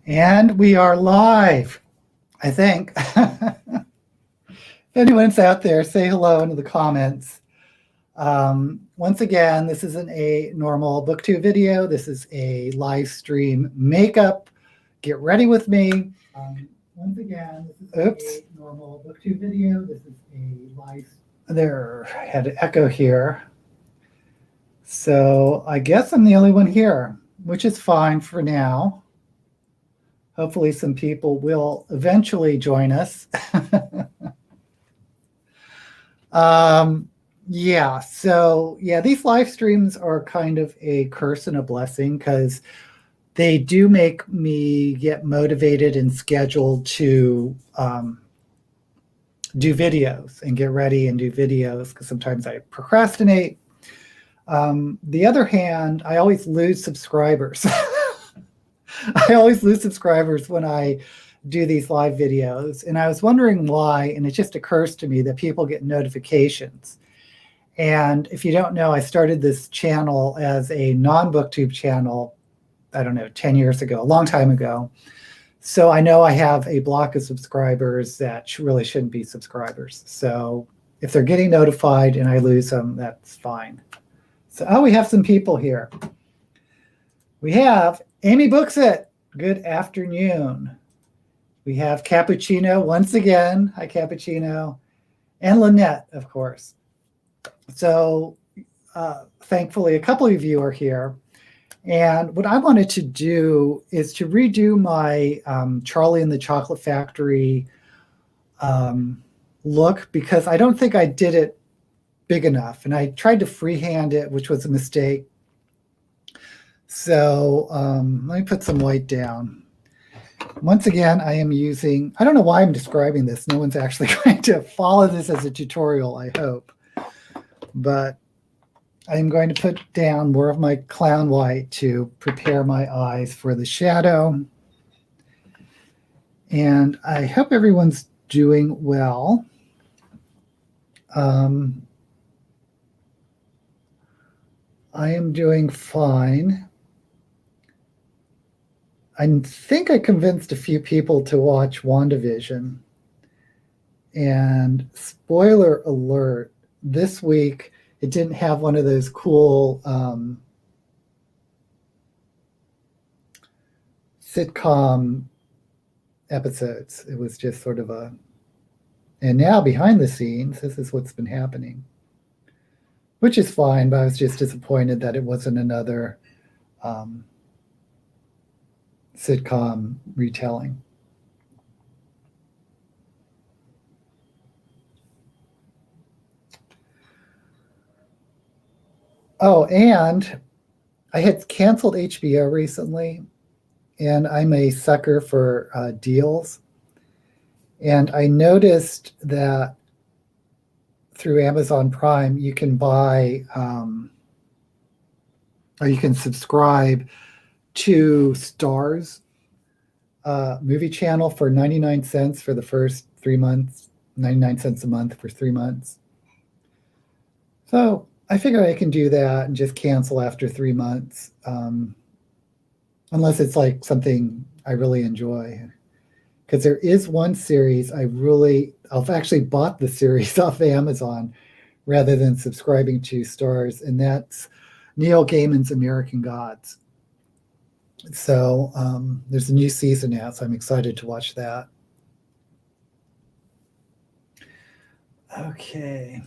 And we are live, I think. If anyone's out there, say hello into the comments. Once again, this isn't a normal Booktube video. This is a live stream makeup. Get ready with me. Once again, this is a normal Booktube video. This is a live. There, I had an echo here. So I guess I'm the only one here, which is fine for now. Hopefully some people will eventually join us. These live streams are kind of a curse and a blessing because they do make me get motivated and scheduled to do videos and get ready and do videos because sometimes I procrastinate. The other hand, I always lose subscribers. I always lose subscribers when I do these live videos. And I was wondering why, and it just occurs to me that people get notifications. And if you don't know, I started this channel as a non-Booktube channel, I don't know, 10 years ago, a long time ago. So I know I have a block of subscribers that really shouldn't be subscribers. So if they're getting notified and I lose them, that's fine. So, we have some people here. We have Amy Booksit. Good afternoon. We have Cappuccino once again. Hi, Cappuccino. And Lynette, of course. So thankfully, a couple of you are here. And what I wanted to do is to redo my Charlie and the Chocolate Factory look because I don't think I did it big enough. And I tried to freehand it, which was a mistake. So let me put some white down. Once again, I am using, I don't know why I'm describing this. No one's actually going to follow this as a tutorial, I hope. But I'm going to put down more of my clown white to prepare my eyes for the shadow. And I hope everyone's doing well. I am doing fine. I think I convinced a few people to watch WandaVision. And spoiler alert, this week it didn't have one of those cool sitcom episodes. It was just sort of a, and now behind the scenes, this is what's been happening. Which is fine, but I was just disappointed that it wasn't another sitcom retelling. Oh, and I had canceled HBO recently, and I'm a sucker for deals. And I noticed that through Amazon Prime, you can buy, or you can subscribe to Starz movie channel for 99 cents for the first 3 months, 99 cents a month for 3 months. So I figure I can do that and just cancel after 3 months, unless it's like something I really enjoy. Because there is one series I've actually bought the series off Amazon rather than subscribing to Starz, and that's Neil Gaiman's American Gods. So there's a new season out, so I'm excited to watch that. Okay.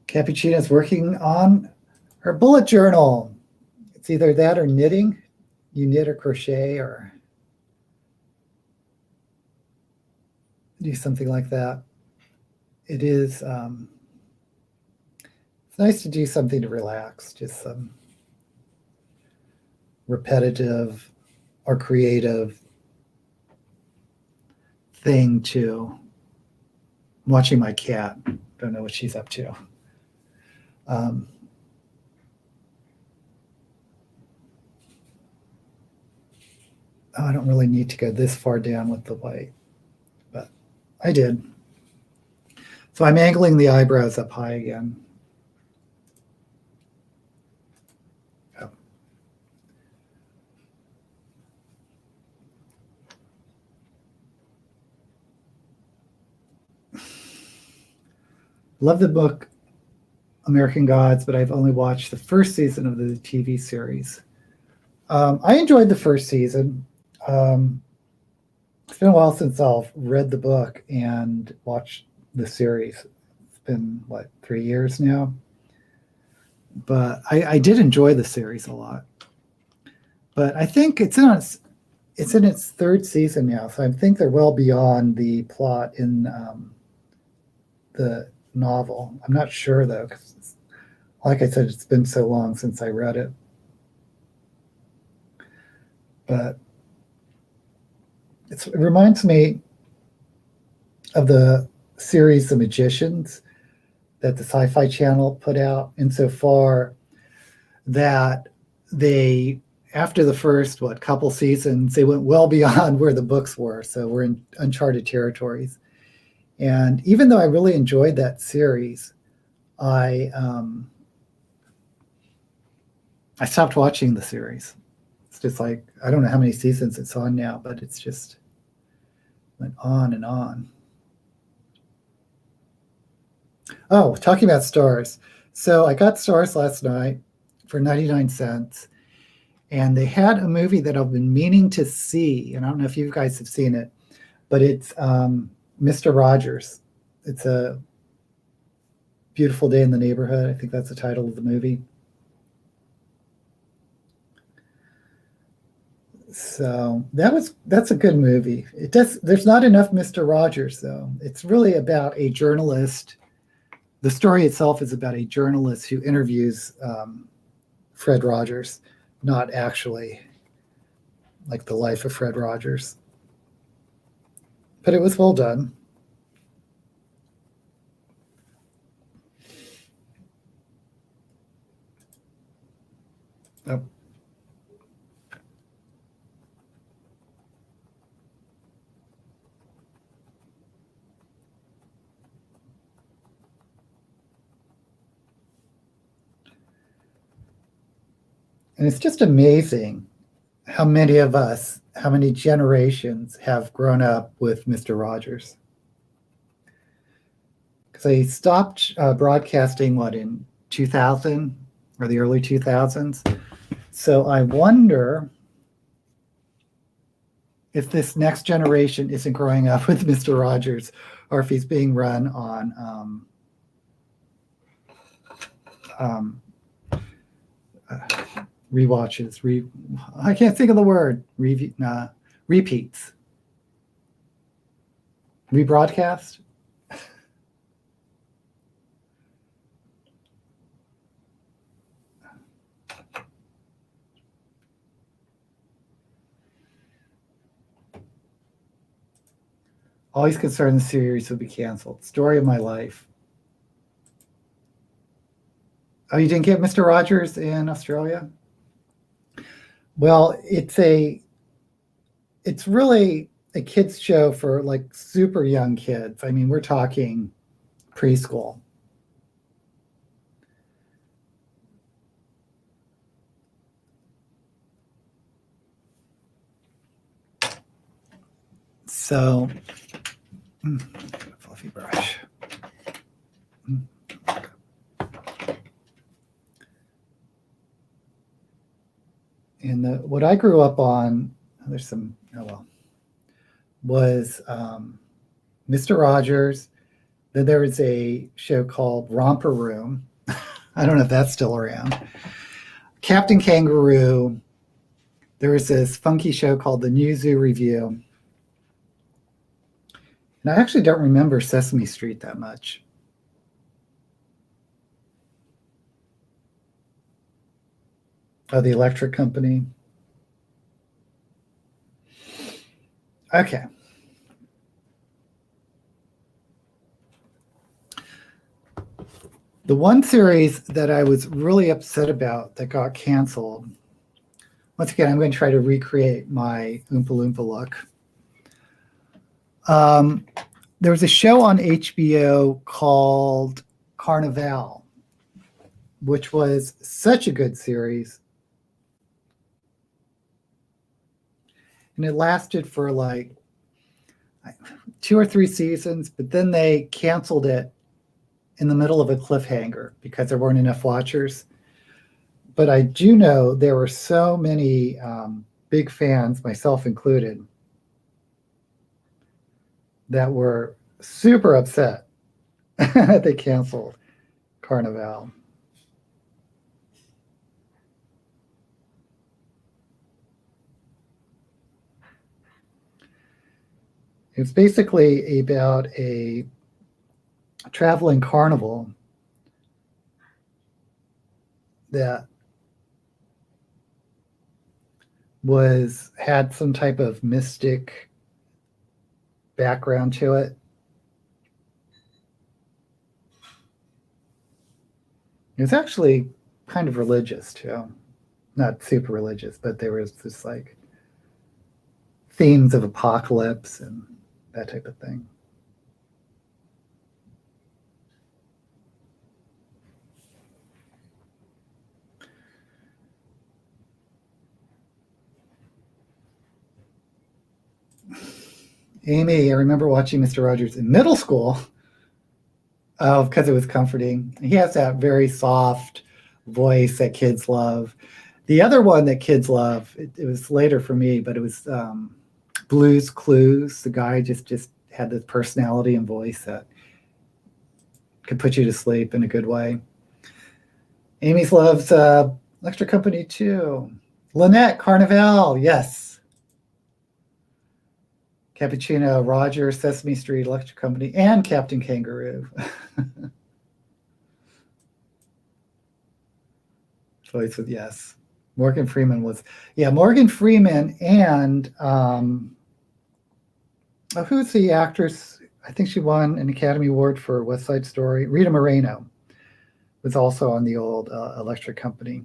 Cappuccino's working on her bullet journal. It's either that or knitting. You knit or crochet or do something like that. It is, it's nice to do something to relax, just some repetitive or creative thing to watching my cat. Don't know what she's up to. I don't really need to go this far down with the white, but I did. So I'm angling the eyebrows up high again. love the book American Gods, but I've only watched the first season of the TV series. I enjoyed the first season. It's been a while since I've read the book and watched the series. It's been, 3 years now? But I did enjoy the series a lot. But I think it's in its third season now, so I think they're well beyond the plot in the novel. I'm not sure, though, because, like I said, it's been so long since I read it. But it reminds me of the series The Magicians that the Sci-Fi Channel put out, insofar that they, after the first, couple seasons, they went well beyond where the books were, so we're in uncharted territories. And even though I really enjoyed that series, I stopped watching the series. It's just like, I don't know how many seasons it's on now, but it's just went on and on. Oh, talking about stars. So I got stars last night for 99 cents, and they had a movie that I've been meaning to see, and I don't know if you guys have seen it, but it's Mr. Rogers. It's A Beautiful Day in the Neighborhood. I think that's the title of the movie. So that's a good movie. There's not enough Mr. Rogers, though. It's really about a journalist. The story itself is about a journalist who interviews Fred Rogers, not actually like the life of Fred Rogers. But it was well done. Oh. And it's just amazing how many of us, how many generations have grown up with Mr. Rogers. Because they stopped broadcasting, in 2000 or the early 2000s. So I wonder if this next generation isn't growing up with Mr. Rogers, or if he's being run on rewatches. I can't think of the word. Repeats. Rebroadcast. Always concerned the series would be canceled. Story of my life. Oh, you didn't get Mr. Rogers in Australia? Well, it's really a kids show for super young kids. I mean, we're talking preschool. So, fluffy brush. And what I grew up on, was Mr. Rogers. Then there was a show called Romper Room. I don't know if that's still around. Captain Kangaroo. There was this funky show called The New Zoo Review. And I actually don't remember Sesame Street that much. Oh, the Electric Company. Okay. The one series that I was really upset about that got canceled, once again, I'm going to try to recreate my Oompa Loompa look. There was a show on HBO called Carnival, which was such a good series. And it lasted for 2 or 3 seasons, but then they canceled it in the middle of a cliffhanger because there weren't enough watchers. But I do know there were so many big fans, myself included, that were super upset that they canceled Carnival. It's basically about a traveling carnival that had some type of mystic background to it. It was actually kind of religious too. Not super religious, but there was this like themes of apocalypse and that type of thing. Amy, I remember watching Mr. Rogers in middle school. Oh, because it was comforting. He has that very soft voice that kids love. The other one that kids love, it was later for me, but it was Blue's Clues. The guy just had this personality and voice that could put you to sleep in a good way. Amy's loves Electric Company too. Lynette, Carnival, yes. Cappuccino, Roger, Sesame Street, Electric Company, and Captain Kangaroo. Choice with yes. Morgan Freeman was, yeah, Morgan Freeman and who's the actress? I think she won an Academy Award for West Side Story. Rita Moreno was also on the old Electric Company.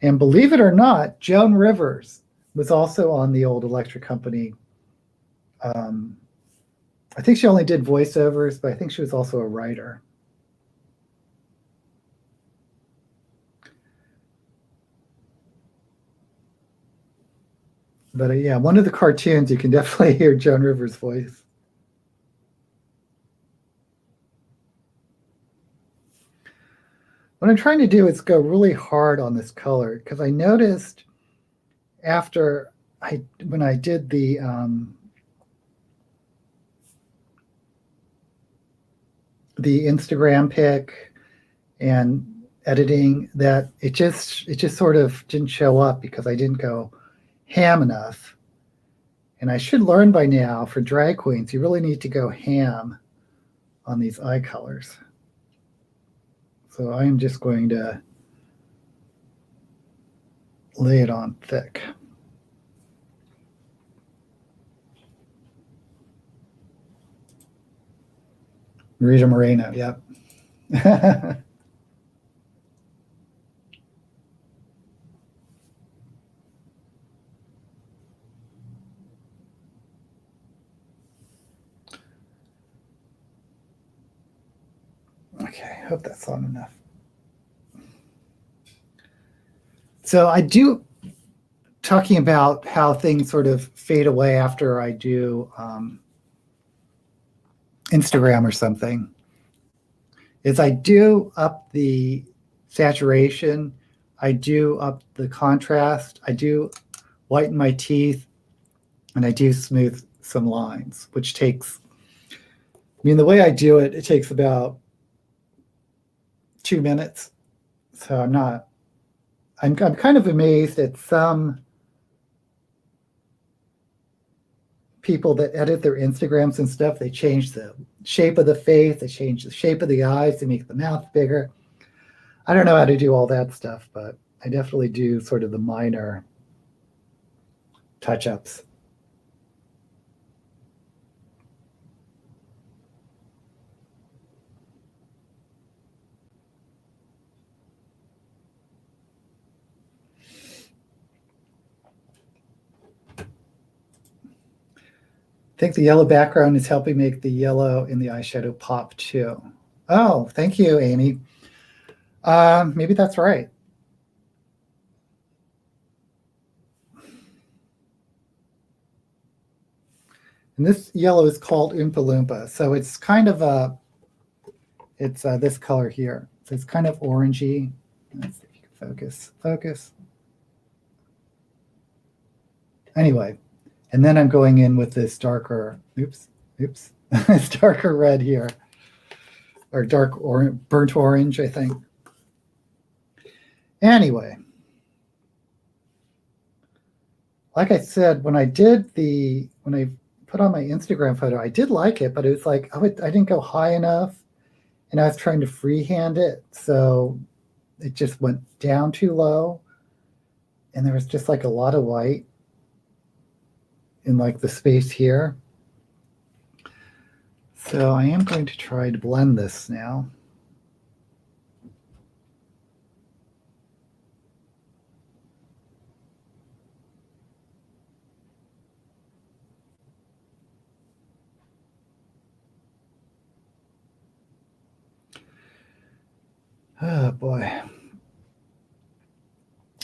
And believe it or not, Joan Rivers was also on the old Electric Company. I think she only did voiceovers, but I think she was also a writer. But yeah, one of the cartoons, you can definitely hear Joan Rivers' voice. What I'm trying to do is go really hard on this color because I noticed when I did the Instagram pic and editing that it just sort of didn't show up because I didn't go ham enough. And I should learn by now for drag queens, you really need to go ham on these eye colors. So I'm just going to lay it on thick. Rita Moreno, yep. Okay, hope that's on enough. So I do, talking about how things sort of fade away after I do Instagram or something, is I do up the saturation, I do up the contrast, I do whiten my teeth, and I do smooth some lines, which takes, I mean, the way I do it, it takes about 2 minutes. So I'm kind of amazed at some people that edit their Instagrams and stuff. They change the shape of the face, they change the shape of the eyes, they make the mouth bigger. I don't know how to do all that stuff, but I definitely do sort of the minor touch-ups. I think the yellow background is helping make the yellow in the eyeshadow pop too. Oh, thank you, Amy. Maybe that's right. And this yellow is called Oompa Loompa. So it's kind of a It's this color here. So it's kind of orangey. Let's see if you can focus. Focus. Anyway, and then I'm going in with this darker, this darker red here, or burnt orange, I think. Anyway, like I said, when I put on my Instagram photo, I did like it, but it was like, I didn't go high enough, and I was trying to freehand it, so it just went down too low, and there was just like a lot of white in like the space here. So I am going to try to blend this now. Oh boy.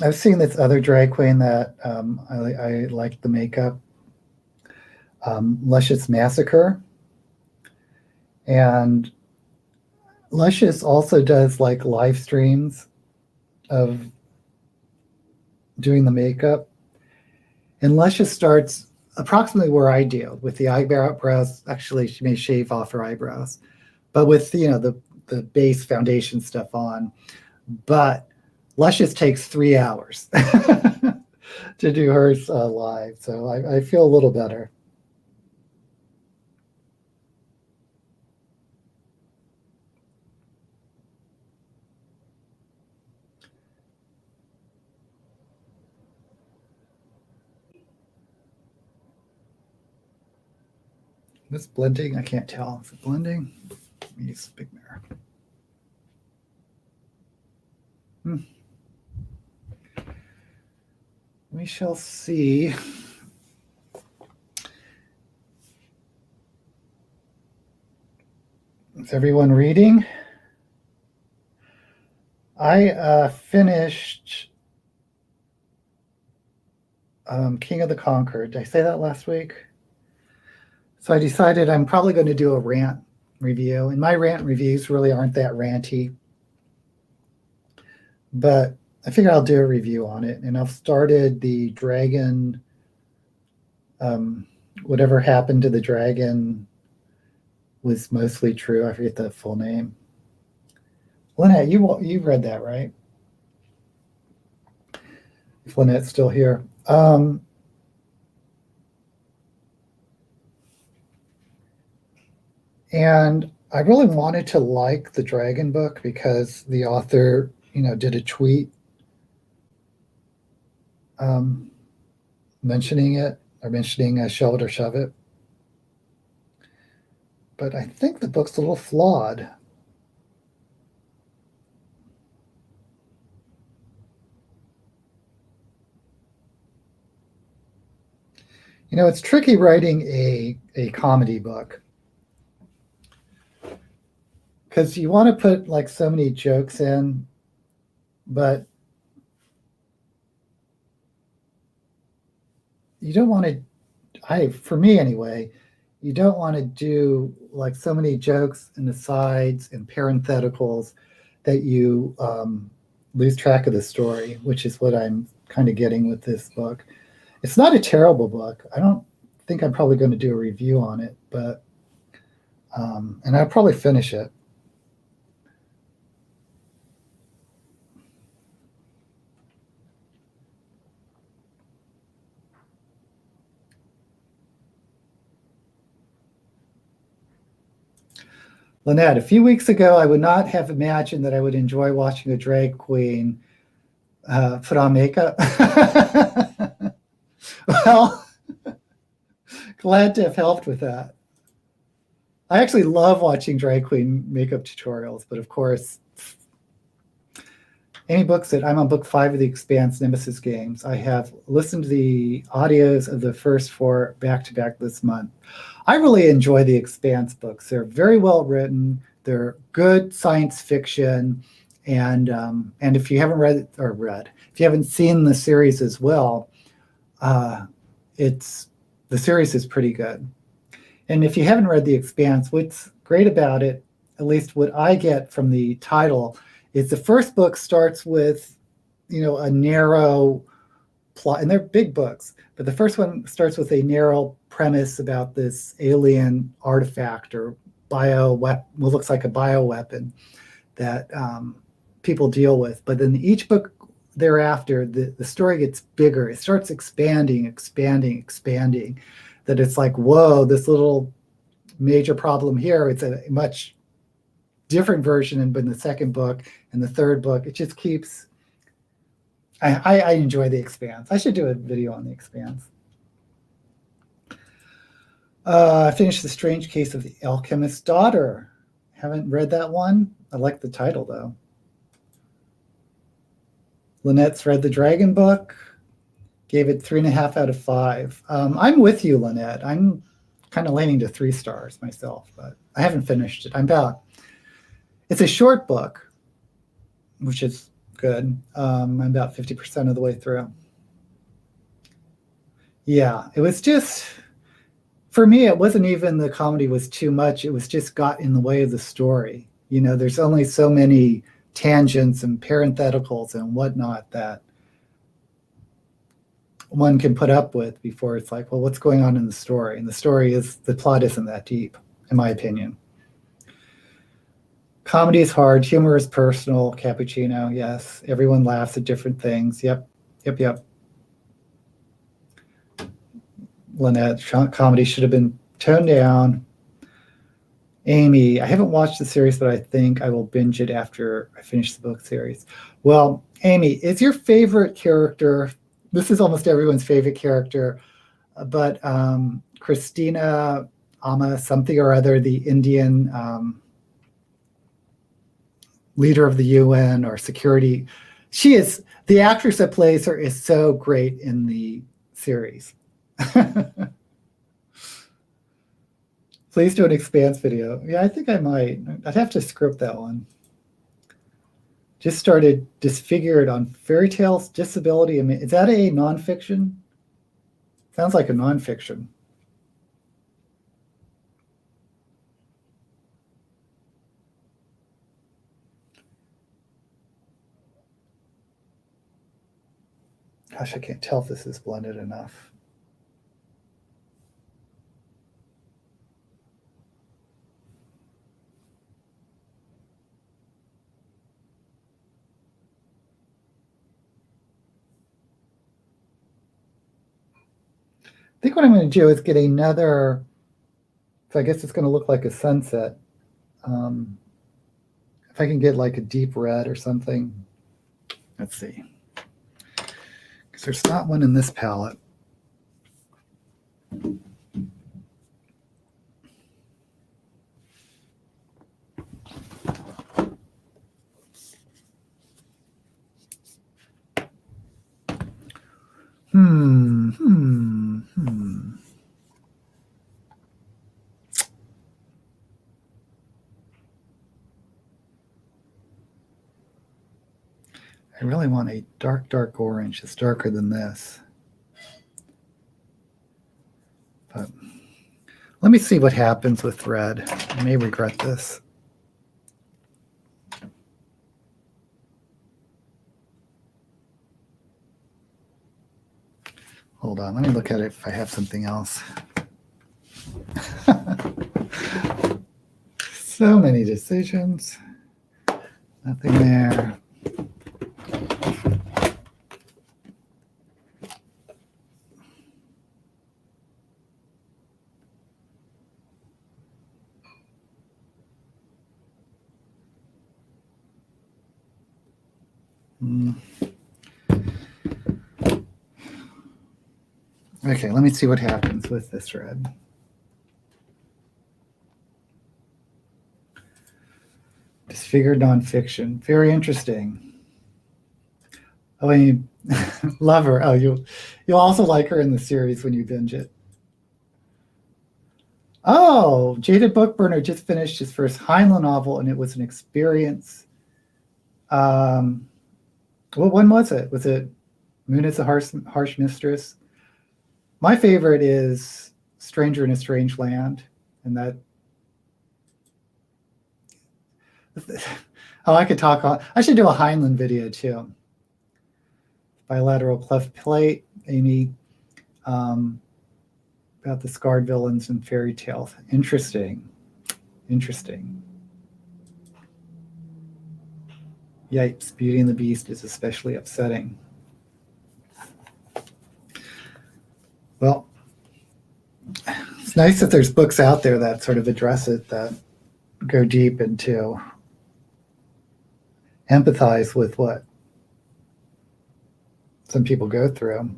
I've seen this other drag queen that I like the makeup, Luscious Massacre. And Luscious also does like live streams of doing the makeup. And Luscious starts approximately where I do, with the eyebrows. Actually, she may shave off her eyebrows, but with the base foundation stuff on. But Luscious takes 3 hours to do hers live, so I feel a little better. This blending, I can't tell. Is it blending? Let me use a big mirror. We shall see. Is everyone reading? I finished King of the Conquered. Did I say that last week? So I decided I'm probably going to do a rant review. And my rant reviews really aren't that ranty. But I figure I'll do a review on it. And I've started the dragon, whatever happened to the dragon was mostly true. I forget the full name. Lynette, you've read that, right? If Lynette's still here. And I really wanted to like the dragon book because the author, did a tweet mentioning Shove It or Shove It. But I think the book's a little flawed. It's tricky writing a comedy book because you want to put like so many jokes in, but you don't want to, for me anyway, you don't want to do like so many jokes and asides and parentheticals that you lose track of the story, which is what I'm kind of getting with this book. It's not a terrible book. I don't think I'm probably going to do a review on it, but and I'll probably finish it. Lynette, a few weeks ago, I would not have imagined that I would enjoy watching a drag queen put on makeup. Well, glad to have helped with that. I actually love watching drag queen makeup tutorials, but of course, any books that I'm on book 5 of the Expanse Nemesis games, I have listened to the audios of the first 4 back-to-back this month. I really enjoy the Expanse books. They're very well written. They're good science fiction, and if you haven't if you haven't seen the series as well, the series is pretty good. And if you haven't read The Expanse, what's great about it, at least what I get from the title, is the first book starts with, a narrow plot, and they're big books, but the first one starts with a narrow premise about this alien artifact or what looks like a bioweapon that people deal with. But then each book thereafter, the story gets bigger. It starts expanding, that it's like, whoa, this little major problem here, it's a much different version in the second book and the third book. It just keeps, I enjoy The Expanse. I should do a video on The Expanse. I finished The Strange Case of the Alchemist's Daughter. Haven't read that one. I like the title, though. Lynette's read the Dragon book. Gave it 3.5 out of 5. I'm with you, Lynette. I'm kind of leaning to 3 stars myself, but I haven't finished it. It's a short book, which is good. I'm about 50% of the way through. Yeah, it was just, for me, it wasn't even the comedy was too much. It was just got in the way of the story. There's only so many tangents and parentheticals and whatnot that one can put up with before it's like, well, what's going on in the story? And the plot isn't that deep, in my opinion. Comedy is hard. Humor is personal. Cappuccino, yes. Everyone laughs at different things. Yep. Lynette, comedy should have been toned down. Amy, I haven't watched the series, but I think I will binge it after I finish the book series. Well, Amy, is your favorite character, this is almost everyone's favorite character, but Christina Ama something or other, the Indian leader of the UN or security, the actress that plays her is so great in the series. Please do an Expanse video. Yeah, I think I might. I'd have to script that one. Just started Disfigured on Fairy Tales Disability. Is that a nonfiction? Sounds like a nonfiction. Gosh, I can't tell if this is blended enough. I think what I'm going to do is get another, so I guess it's going to look like a sunset. If I can get like a deep red or something. Let's see. Because there's not one in this palette. I really want a dark, dark orange. It's darker than this. But let me see what happens with red. I may regret this. Hold on, let me look at it if I have something else. So many decisions. Nothing there. Okay, let me see what happens with this red. Disfigured nonfiction. Very interesting. Oh, and you love her. Oh, you'll also like her in the series when you binge it. Oh, Jaded Bookburner just finished his first Highland novel, and it was an experience. What one was it? Was it Moon is a Harsh Mistress? My favorite is Stranger in a Strange Land, and Oh, I could talk on. I should do a Highland video too. Bilateral cleft plate, Amy, about the scarred villains and fairy tales. Interesting. Interesting. Yipes, Beauty and the Beast is especially upsetting. Well, it's nice that there's books out there that sort of address it, that go deep into empathize with what some people go through.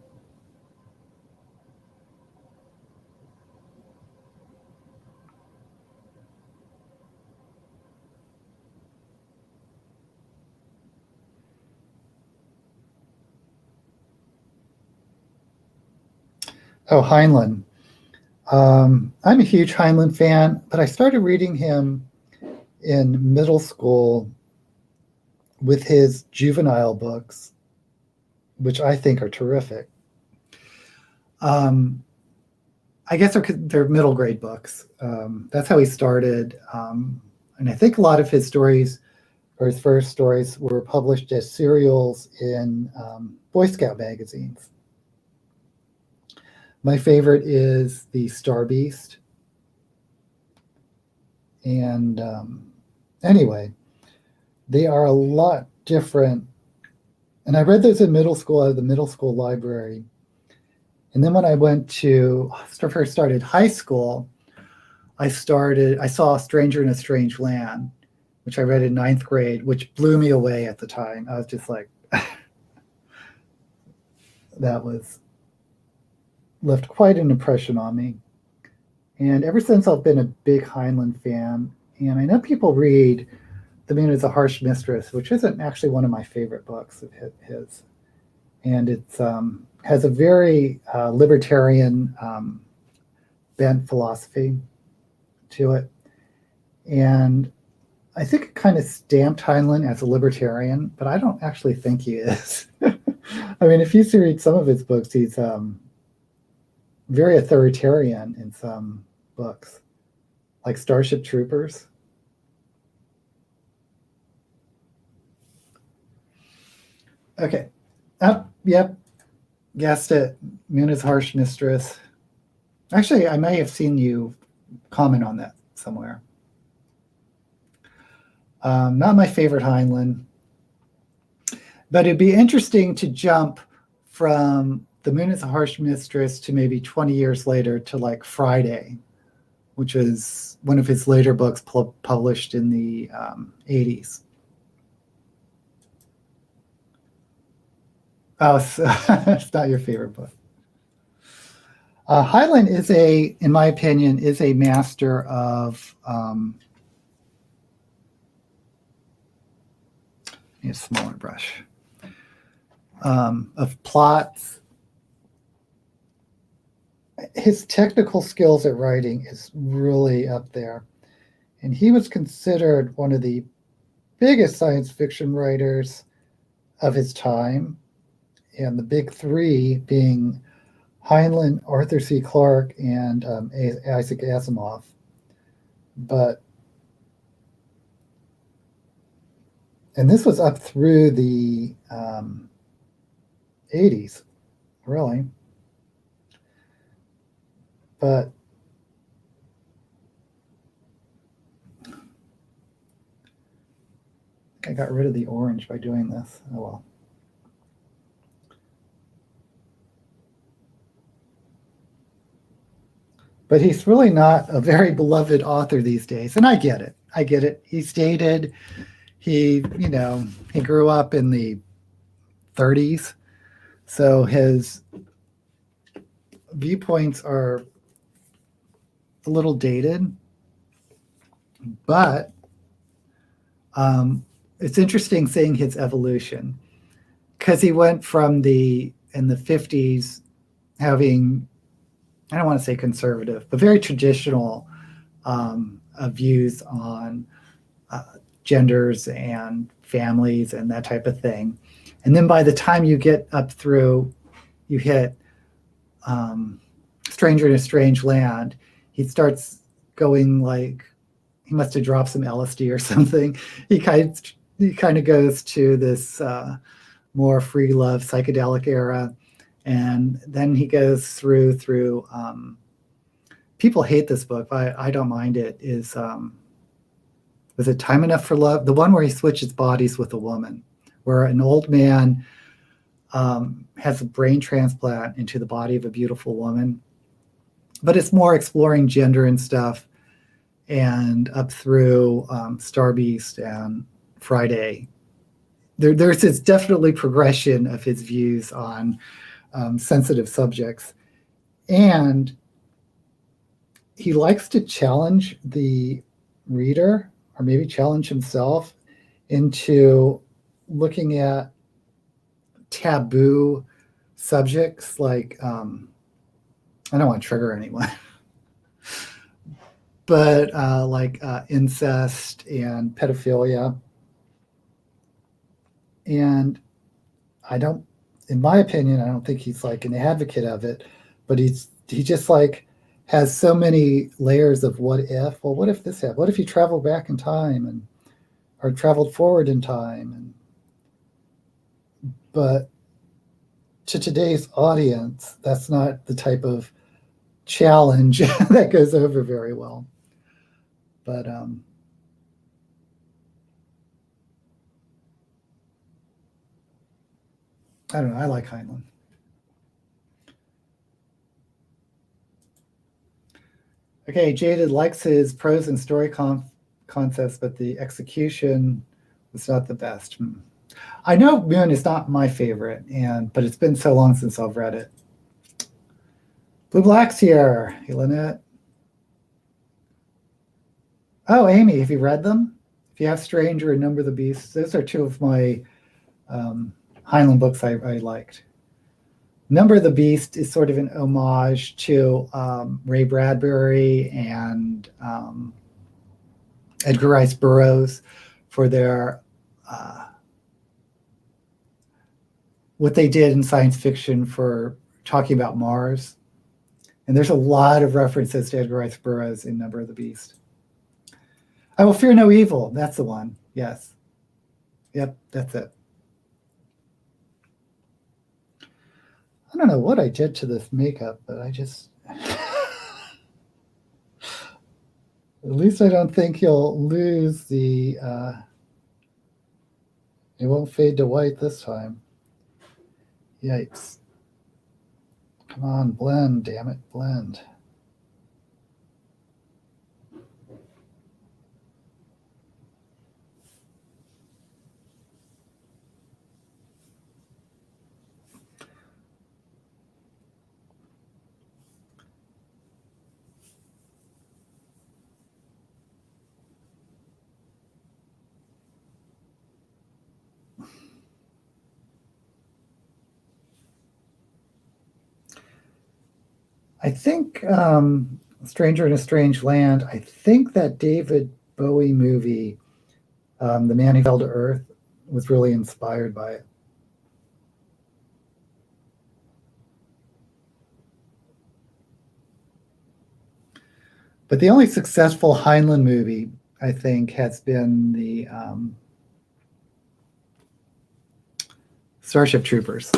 Oh, Heinlein. I'm a huge Heinlein fan, but I started reading him in middle school with his juvenile books, which I think are terrific. I guess they're middle grade books. That's how he started. And I think a lot of his stories, or his first stories, were published as serials in Boy Scout magazines. My favorite is the Star Beast. And anyway, they are a lot different. And I read those in middle school out of the middle school library. And then when I first started high school, I saw Stranger in a Strange Land, which I read in 9th grade, which blew me away at the time. I was just like, that left quite an impression on me. And ever since, I've been a big Heinlein fan. And I know people read The Moon is a Harsh Mistress, which isn't actually one of my favorite books of his. And it has a very libertarian bent philosophy to it. And I think it kind of stamped Heinlein as a libertarian, but I don't actually think he is. I mean, if you read some of his books, he's very authoritarian in some books, like Starship Troopers. Okay. Yep. Guessed it. Moon is Harsh Mistress. Actually, I may have seen you comment on that somewhere. Not my favorite Heinlein. But it'd be interesting to jump from The Moon is a Harsh Mistress to maybe 20 years later to like Friday, which is one of his later books published in the 80s. Oh, it's not your favorite book. Heinlein is in my opinion, is a master of need a smaller brush. Of plots. His technical skills at writing is really up there. And he was considered one of the biggest science fiction writers of his time. And the big three being Heinlein, Arthur C. Clarke, and Isaac Asimov. And this was up through the 80s, really. But I got rid of the orange by doing this. Oh well. But he's really not a very beloved author these days. And I get it. I get it. He's dated. He grew up in the 30s. So his viewpoints are a little dated. But it's interesting seeing his evolution. Because he went from in the 50s having, I don't want to say conservative, but very traditional views on genders and families and that type of thing. And then by the time you get up through, you hit Stranger in a Strange Land, he starts going like, he must have dropped some LSD or something. He kind of goes to this more free love psychedelic era, and then he goes through people hate this book, but I don't mind it. Was it Time Enough for Love? The one where he switches bodies with a woman, where an old man has a brain transplant into the body of a beautiful woman. But it's more exploring gender and stuff, and up through Star Beast and Friday. There's this definitely progression of his views on sensitive subjects. And he likes to challenge the reader, or maybe challenge himself, into looking at taboo subjects like, I don't want to trigger anyone, but like incest and pedophilia. And in my opinion, I don't think he's like an advocate of it, but he just like has so many layers of what if. Well, what if this happened? What if you traveled back in time or traveled forward in time? But to today's audience, that's not the type of challenge that goes over very well. But I don't know. I like Heinlein. Okay, Jaded likes his prose and story concepts, but the execution was not the best. I know Moon is not my favorite, but it's been so long since I've read it. Blue Black's here. Hey, Lynette. Oh, Amy, have you read them? If you have Stranger and Number the Beast, those are two of my Highland books I liked. Number the Beast is sort of an homage to Ray Bradbury and Edgar Rice Burroughs for their what they did in science fiction for talking about Mars. And there's a lot of references to Edgar Rice Burroughs in Number of the Beast. I Will Fear No Evil. That's the one. Yes. Yep, that's it. I don't know what I did to this makeup, but I just... At least I don't think you'll lose the... It won't fade to white this time. Yikes. Come on, blend, damn it, blend. I think Stranger in a Strange Land, I think that David Bowie movie, The Man Who Fell to Earth, was really inspired by it. But the only successful Heinlein movie, I think, has been the Starship Troopers,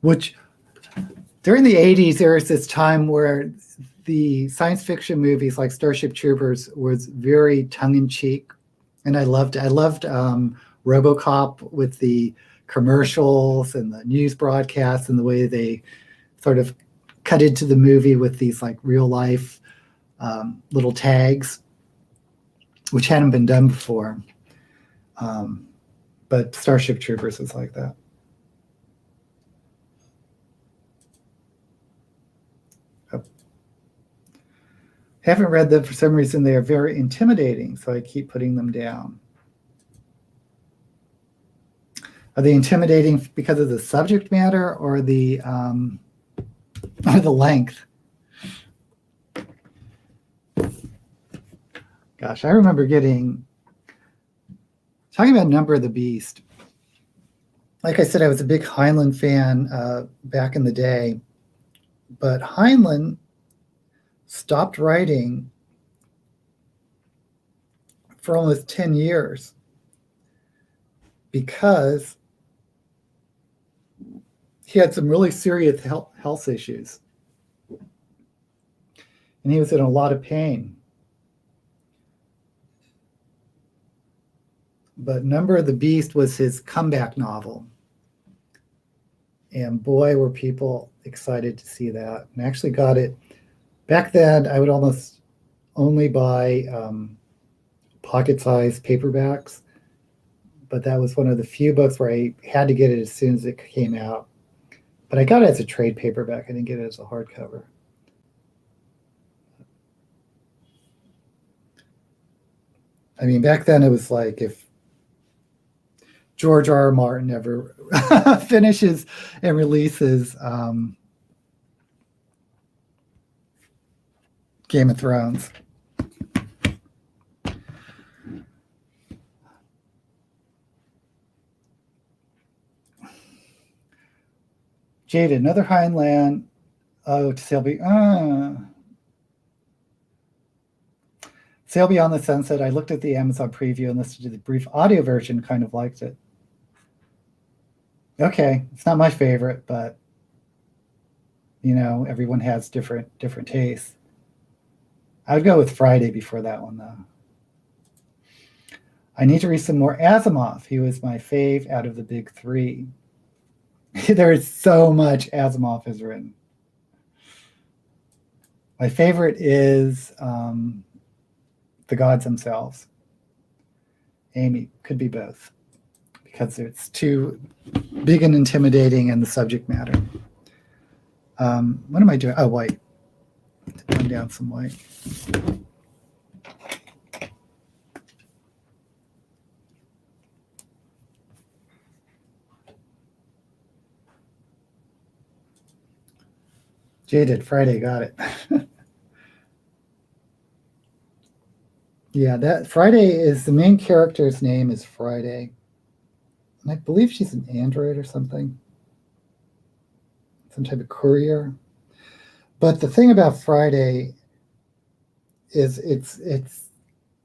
which during the 80s, there was this time where the science fiction movies like Starship Troopers was very tongue-in-cheek. And I loved RoboCop with the commercials and the news broadcasts and the way they sort of cut into the movie with these like real life little tags, which hadn't been done before. But Starship Troopers is like that. Haven't read them for some reason. They are very intimidating, so I keep putting them down. Are they intimidating because of the subject matter or the length? Gosh, I remember talking about Number of the Beast. Like I said, I was a big Heinlein fan back in the day, but Heinlein stopped writing for almost 10 years because he had some really serious health issues. And he was in a lot of pain. But Number of the Beast was his comeback novel. And boy, were people excited to see that. And I actually got it. Back then, I would almost only buy pocket-sized paperbacks. But that was one of the few books where I had to get it as soon as it came out. But I got it as a trade paperback. I didn't get it as a hardcover. I mean, back then it was like if George R. R. Martin ever finishes and releases Game of Thrones. Jada, another Highland. Oh, to Sail Sail Beyond the Sunset. I looked at the Amazon preview and listened to the brief audio version, kind of liked it. Okay, it's not my favorite, but you know, everyone has different tastes. I would go with Friday before that one, though. I need to read some more Asimov. He was my fave out of the big three. There is so much Asimov has written. My favorite is The Gods Themselves. Amy, could be both, because it's too big and intimidating in the subject matter. What am I doing? Oh, white. Run down some white. Jaded, Friday, got it. Yeah, that Friday is the main character's name is Friday. And I believe she's an android or something. Some type of courier. But the thing about Friday is it's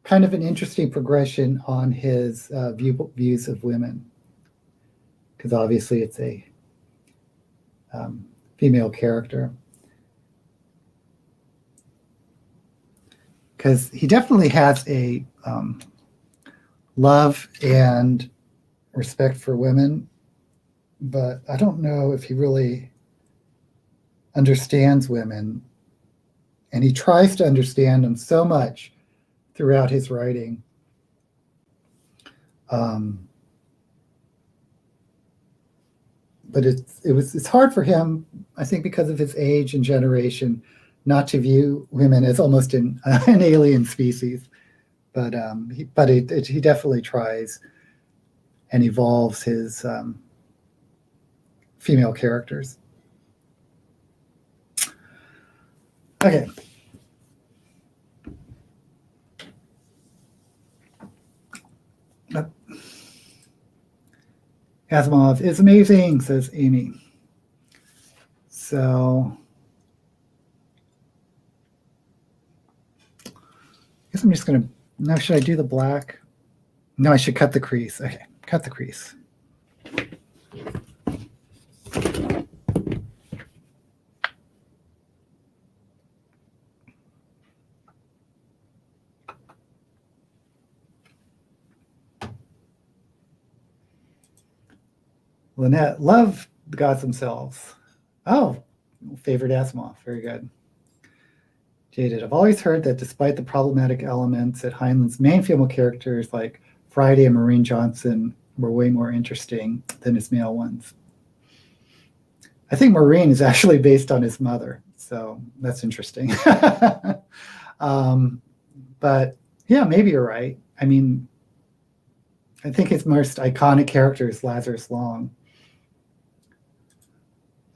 kind of an interesting progression on his views of women. Because obviously it's a female character. Because he definitely has a love and respect for women, but I don't know if he really understands women. And he tries to understand them so much throughout his writing. But it's hard for him, I think, because of his age and generation, not to view women as almost an alien species. But he definitely tries and evolves his female characters. Okay. Asimov is amazing, says Amy. So I guess I'm just going to, now should I do the black? No, I should cut the crease. Okay, cut the crease. Lynette, love The Gods Themselves. Oh, favorite Asimov. Very good. Jaded, I've always heard that despite the problematic elements at Heinlein's main female characters like Friday and Maureen Johnson were way more interesting than his male ones. I think Maureen is actually based on his mother, so that's interesting. But yeah, maybe you're right. I mean, I think his most iconic character is Lazarus Long.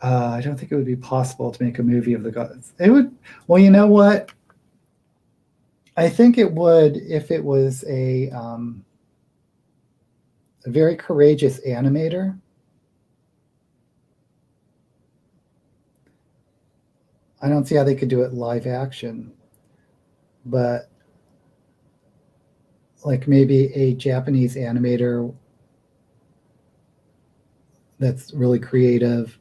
I don't think it would be possible to make a movie of the gods. It would. Well, you know what? I think it would if it was a very courageous animator. I don't see how they could do it live action, but like maybe a Japanese animator that's really creative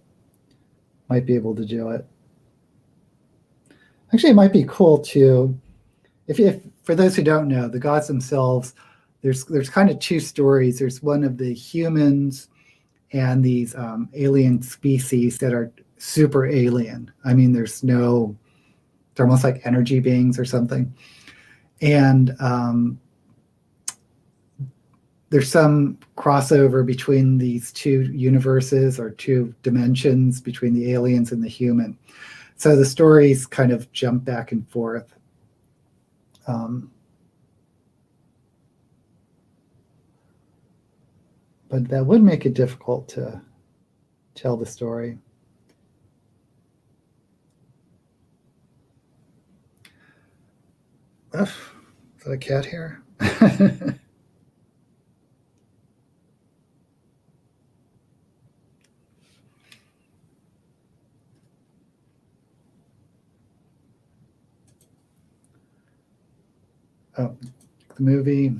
might be able to do it. Actually, it might be cool to, if for those who don't know, the gods themselves, there's kind of two stories. There's one of the humans and these alien species that are super alien. I mean, they're almost like energy beings or something. And there's some crossover between these two universes or two dimensions between the aliens and the human. So the stories kind of jump back and forth. But that would make it difficult to tell the story. Is that a cat here? Oh, the movie.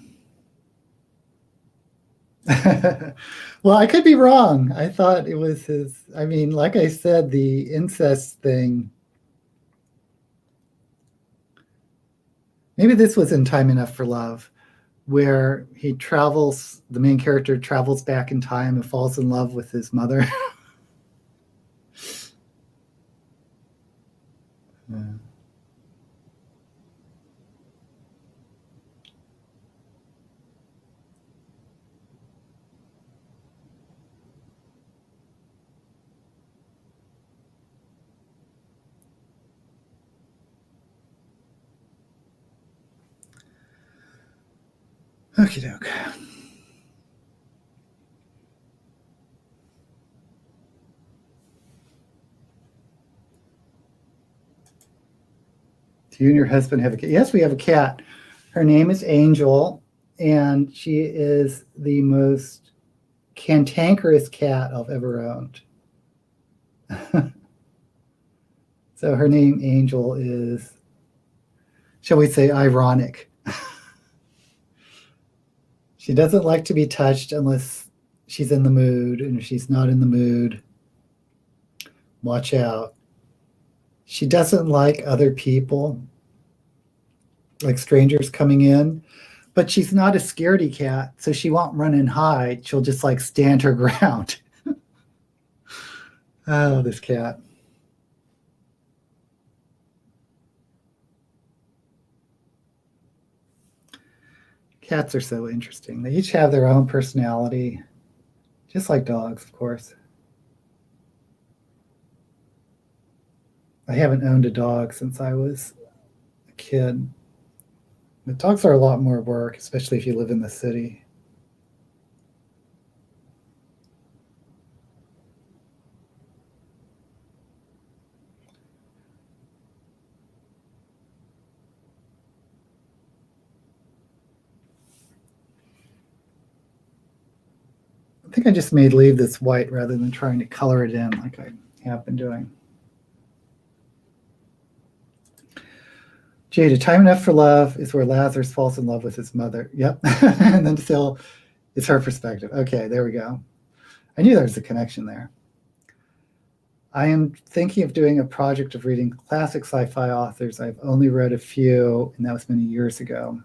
Well, I could be wrong. I thought it was his. I mean, like I said, the incest thing. Maybe this was in Time Enough for Love, where the main character travels back in time and falls in love with his mother. Yeah. Okie doke. Do you and your husband have a cat? Yes, we have a cat. Her name is Angel, and she is the most cantankerous cat I've ever owned. So her name, Angel, is, shall we say, ironic. She doesn't like to be touched unless she's in the mood, and if she's not in the mood, watch out. She doesn't like other people, like strangers coming in, but she's not a scaredy cat, so she won't run and hide. She'll just like stand her ground. Oh, this cat. Cats are so interesting. They each have their own personality, just like dogs, of course. I haven't owned a dog since I was a kid. But dogs are a lot more work, especially if you live in the city. I think I just made leave this white rather than trying to color it in like I have been doing. Jada, Time Enough for Love is where Lazarus falls in love with his mother. Yep. And then still, it's her perspective. Okay, there we go. I knew there was a connection there. I am thinking of doing a project of reading classic sci-fi authors. I've only read a few, and that was many years ago.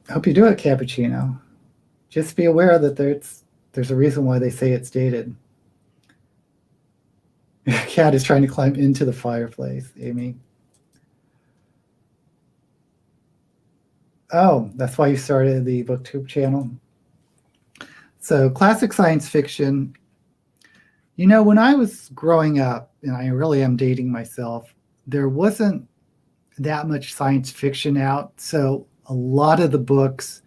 I hope you do it, Cappuccino. Just be aware that there's a reason why they say it's dated. Cat is trying to climb into the fireplace, Amy. Oh, that's why you started the Booktube channel. So classic science fiction. You know, when I was growing up, and I really am dating myself, there wasn't that much science fiction out. So a lot of the books,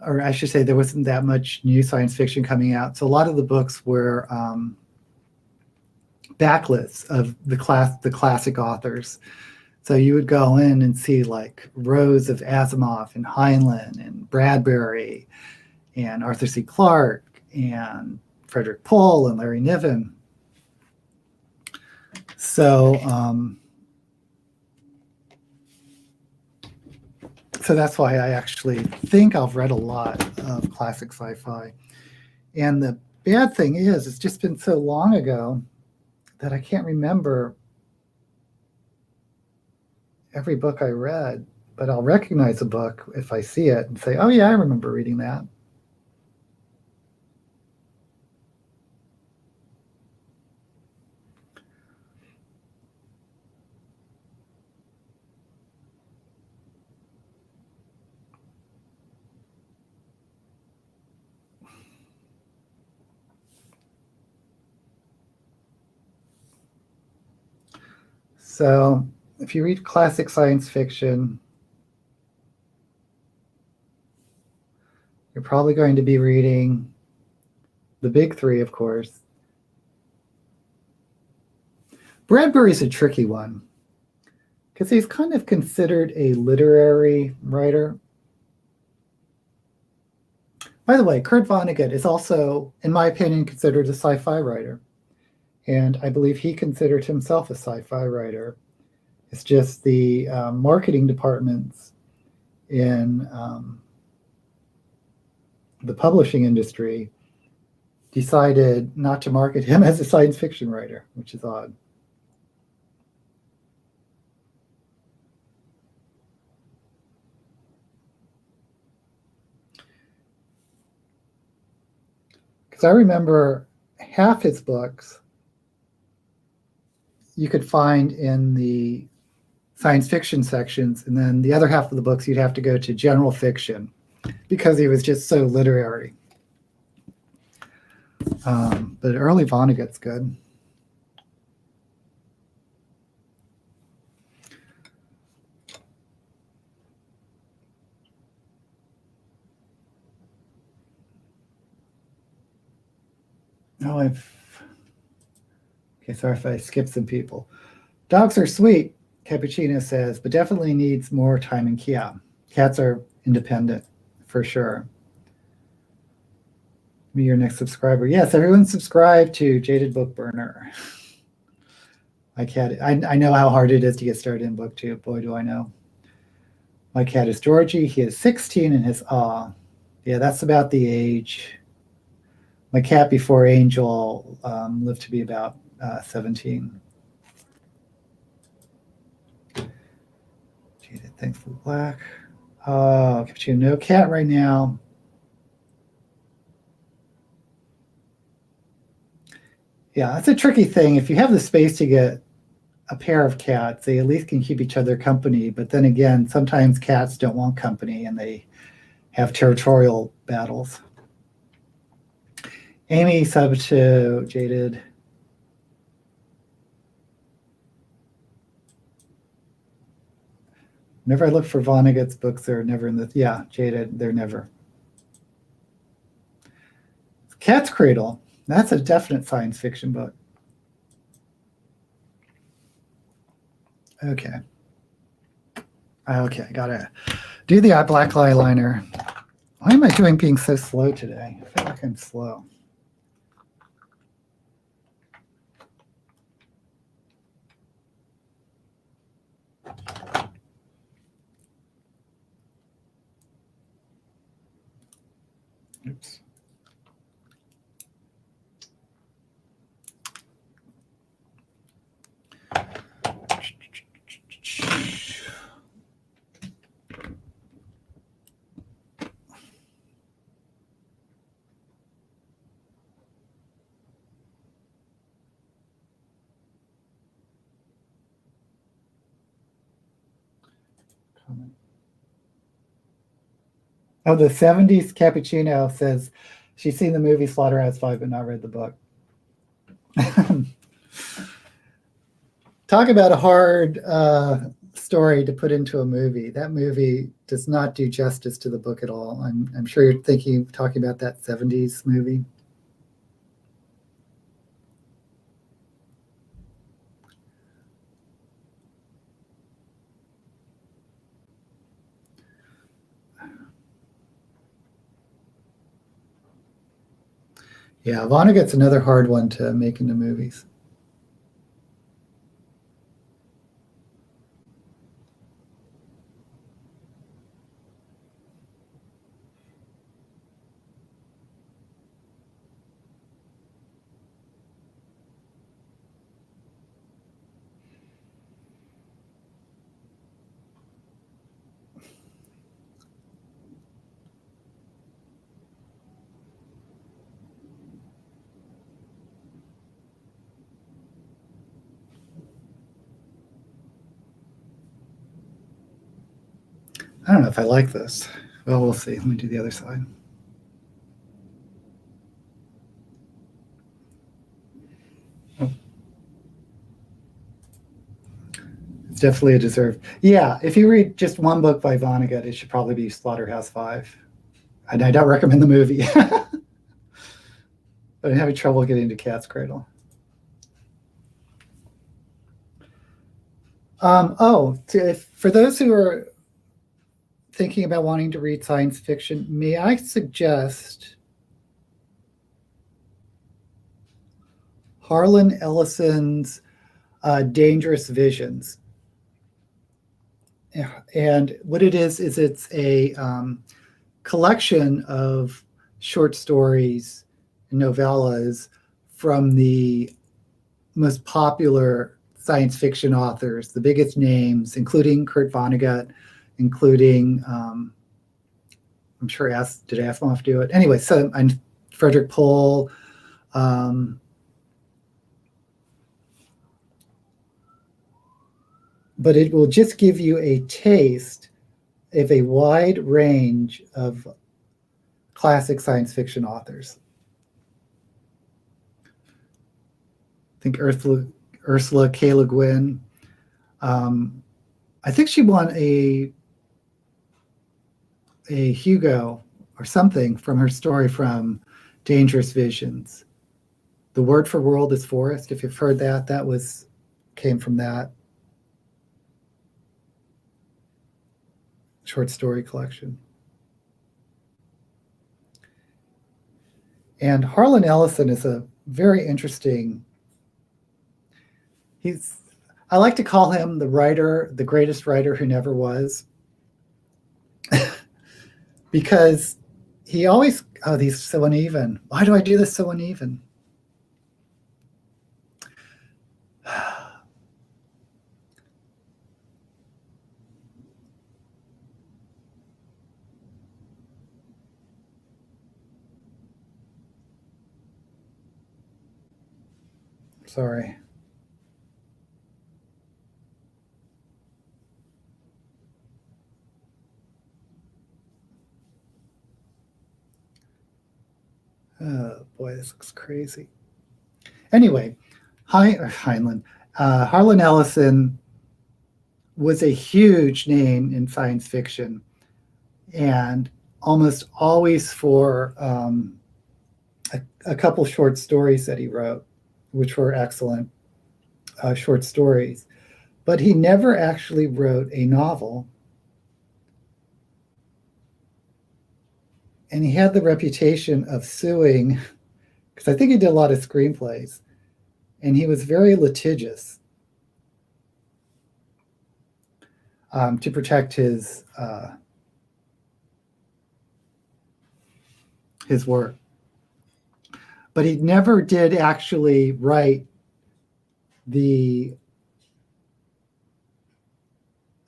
or I should say there wasn't that much new science fiction coming out. So a lot of the books were backlists of the classic authors. So you would go in and see like rows of Asimov and Heinlein and Bradbury and Arthur C. Clarke and Frederick Pohl and Larry Niven. So, so that's why I actually think I've read a lot of classic sci-fi. And the bad thing is, it's just been so long ago that I can't remember every book I read, but I'll recognize a book if I see it and say, oh yeah, I remember reading that. So if you read classic science fiction, you're probably going to be reading the big three, of course. Bradbury's a tricky one because he's kind of considered a literary writer. By the way, Kurt Vonnegut is also, in my opinion, considered a sci-fi writer. And I believe he considered himself a sci-fi writer. It's just the marketing departments in the publishing industry decided not to market him as a science fiction writer, which is odd. Because I remember half his books you could find in the science fiction sections, and then the other half of the books you'd have to go to general fiction because he was just so literary. But early Vonnegut's good. Oh, okay, sorry if I skipped some people. Dogs are sweet, Cappuccino says, but definitely needs more time and yeah. Cats are independent, for sure. Be your next subscriber. Yes, everyone subscribe to Jaded Book Burner. My cat, I know how hard it is to get started in Booktube. Boy, do I know. My cat is Georgie. He is 16 and his yeah, that's about the age. My cat before Angel lived to be about 17. Jaded, thanks for the black. Oh, Cappuccino, no cat right now. Yeah, that's a tricky thing. If you have the space to get a pair of cats, they at least can keep each other company. But then again, sometimes cats don't want company and they have territorial battles. Amy sub to Jaded. Whenever I look for Vonnegut's books, they're never in the, yeah, Jaded, they're never. Cat's Cradle, that's a definite science fiction book. Okay. Okay, gotta do the black eyeliner. Why am I being so slow today? I feel like I'm slow. Oops. Oh, the 70s Cappuccino says she's seen the movie SlaughterhouseFive but not read the book. Talk about a hard story to put into a movie. That movie does not do justice to the book at all. I'm sure you're talking about that 70s movie. Yeah, Vonnegut's another hard one to make into movies. I don't know if I like this. Well, we'll see. Let me do the other side. It's definitely a deserved. Yeah, if you read just one book by Vonnegut, it should probably be SlaughterhouseFive. And I don't recommend the movie. But I'm having trouble getting into Cat's Cradle. For those who are thinking about wanting to read science fiction, may I suggest Harlan Ellison's Dangerous Visions. And what it is it's a collection of short stories and novellas from the most popular science fiction authors, the biggest names, including Kurt Vonnegut, including, I'm sure, did Asimov do it? Anyway, so and Frederick Pohl, but it will just give you a taste of a wide range of classic science fiction authors. I think Ursula K. Le Guin. I think she won a Hugo or something from her story from Dangerous Visions. The word for world is forest. If you've heard that, came from that short story collection. And Harlan Ellison is a very interesting. I like to call him the writer, the greatest writer who never was, because he always, these are so uneven. Why do I do this so uneven? Sorry. Oh boy, this looks crazy. Anyway, Harlan Ellison was a huge name in science fiction, and almost always for a couple short stories that he wrote, which were excellent short stories. But he never actually wrote a novel. And he had the reputation of suing, because I think he did a lot of screenplays, and he was very litigious to protect his work. But he never did actually write a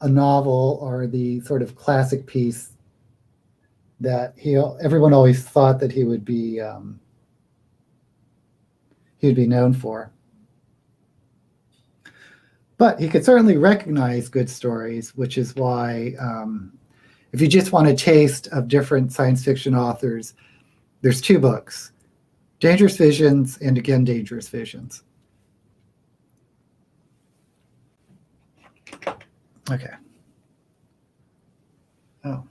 novel or the sort of classic piece that everyone always thought that he would be known for. But he could certainly recognize good stories, which is why if you just want a taste of different science fiction authors, there's two books, Dangerous Visions and again Dangerous Visions. Okay. Oh.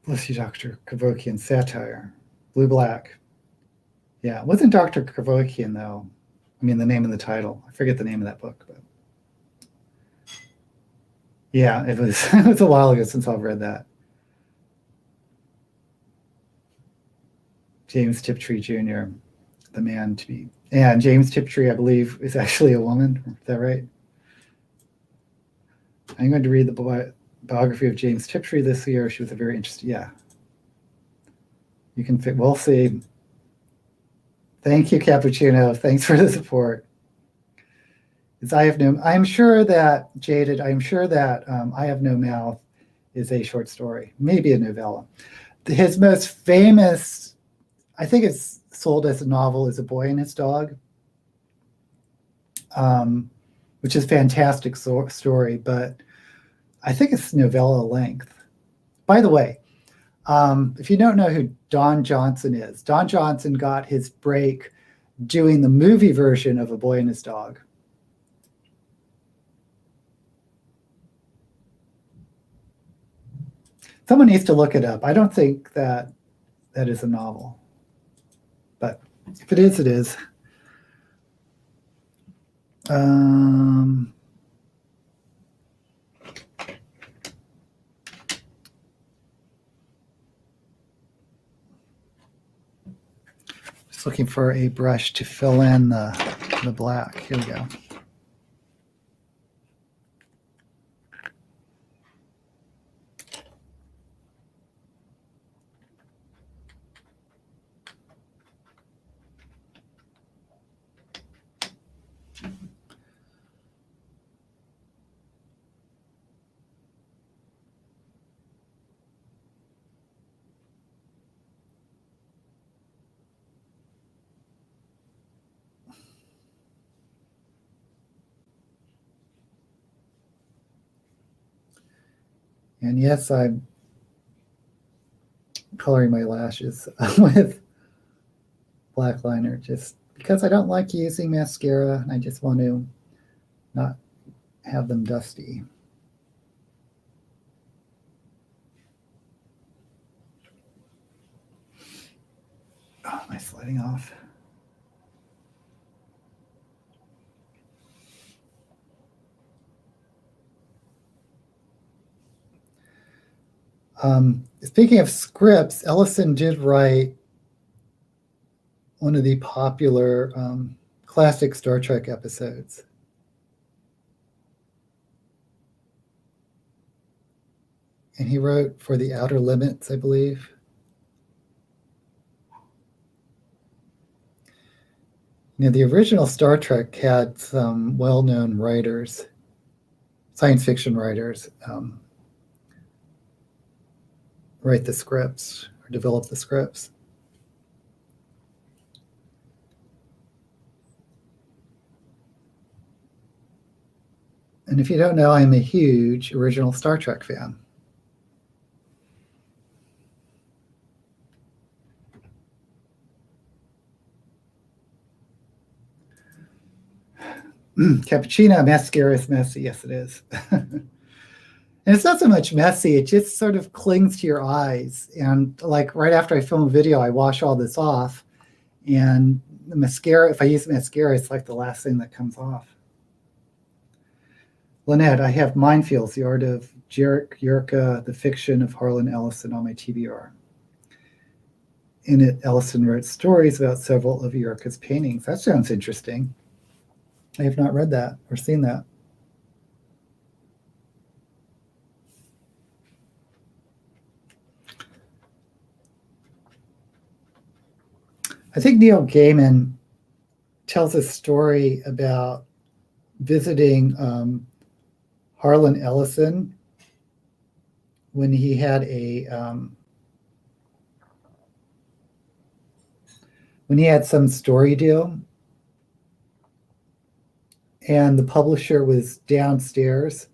Bless you, Dr. Kevorkian. Satire. Blue-Black. Yeah, it wasn't Dr. Kevorkian, though. I mean, the name of the title. I forget the name of that book. But Yeah, it was it was a while ago since I've read that. James Tiptree Jr., the man to be. And James Tiptree, I believe, is actually a woman. Is that right? I'm going to read the biography of James Tiptree this year. She was a very interesting, yeah. You can fit, we'll see. Thank you, Cappuccino. Thanks for the support. I'm sure that Jaded, I'm sure that I Have No Mouth is a short story, maybe a novella. His most famous, I think it's sold as a novel, is A Boy and His Dog, which is a fantastic story, but I think it's novella length. By the way, if you don't know who Don Johnson is, Don Johnson got his break doing the movie version of A Boy and His Dog. Someone needs to look it up. I don't think that is a novel, but if it is, it is. Just looking for a brush to fill in the black. Here we go. And yes, I'm coloring my lashes with black liner just because I don't like using mascara and I just want to not have them dusty. Oh, am I sliding off? Speaking of scripts, Ellison did write one of the popular classic Star Trek episodes. And he wrote for The Outer Limits, I believe. You know, the original Star Trek had some well-known writers, science fiction writers, write the scripts or develop the scripts. And if you don't know, I'm a huge original Star Trek fan. Cappuccino mascara is messy. Yes, it is. And it's not so much messy, it just sort of clings to your eyes. And like right after I film a video, I wash all this off. And the mascara, if I use mascara, it's like the last thing that comes off. Lynette, I have Minefields, The Art of Yurka, the Fiction of Harlan Ellison on my TBR. In it, Ellison wrote stories about several of Yurka's paintings. That sounds interesting. I have not read that or seen that. I think Neil Gaiman tells a story about visiting Harlan Ellison when he had some story deal, and the publisher was downstairs,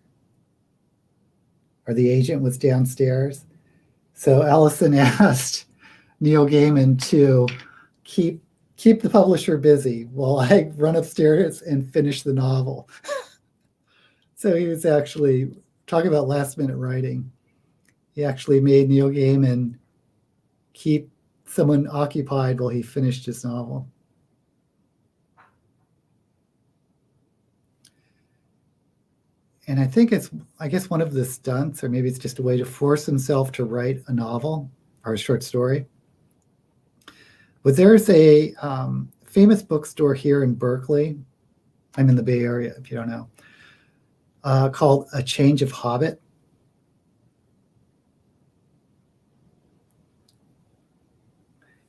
or the agent was downstairs. So Ellison asked Neil Gaiman to keep the publisher busy while I run upstairs and finish the novel. So he was actually talking about last minute writing. He actually made Neil Gaiman keep someone occupied while he finished his novel. and I think it's, I guess, one of the stunts, or maybe it's just a way to force himself to write a novel or a short story. But there's a famous bookstore here in Berkeley. I'm in the Bay Area, if you don't know, called A Change of Hobbit.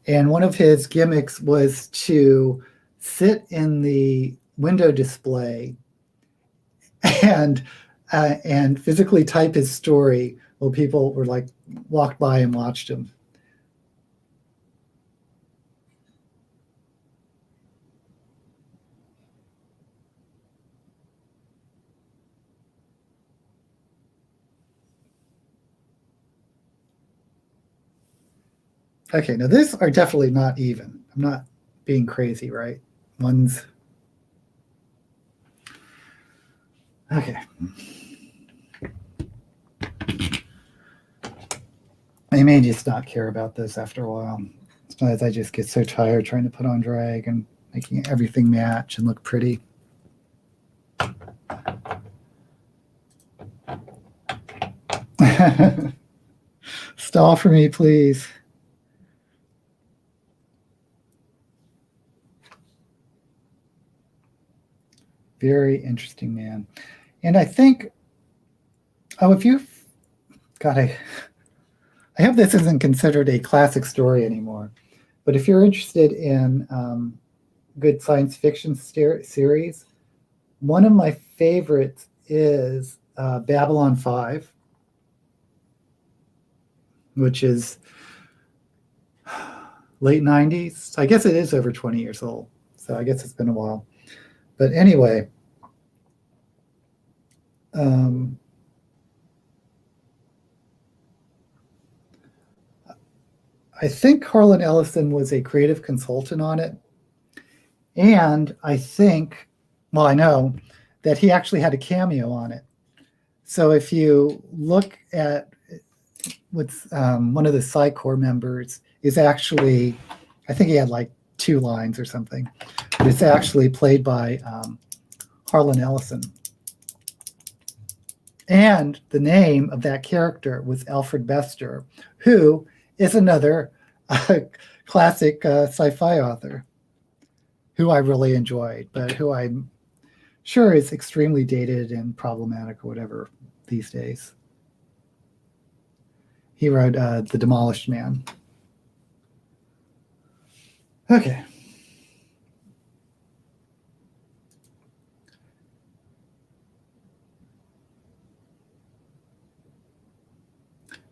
And one of his gimmicks was to sit in the window display and physically type his story while people were like walked by and watched him. Okay, now these are definitely not even. I'm not being crazy, right? One's okay. I may just not care about this after a while. Sometimes I just get so tired trying to put on drag and making everything match and look pretty. Stall for me, please. Very interesting man. And I think, oh, if you, God, I hope this isn't considered a classic story anymore. But if you're interested in good science fiction series, one of my favorites is Babylon 5, which is late 90s. I guess it is over 20 years old. So I guess it's been a while. But anyway, I think Harlan Ellison was a creative consultant on it. And I think, well, I know that he actually had a cameo on it. So if you look at what's one of the Psy-Corps members is actually, I think he had like 2 lines or something, but it's actually played by Harlan Ellison. And the name of that character was Alfred Bester, who is another classic sci-fi author who I really enjoyed, but who I'm sure is extremely dated and problematic or whatever these days. He wrote The Demolished Man. Okay.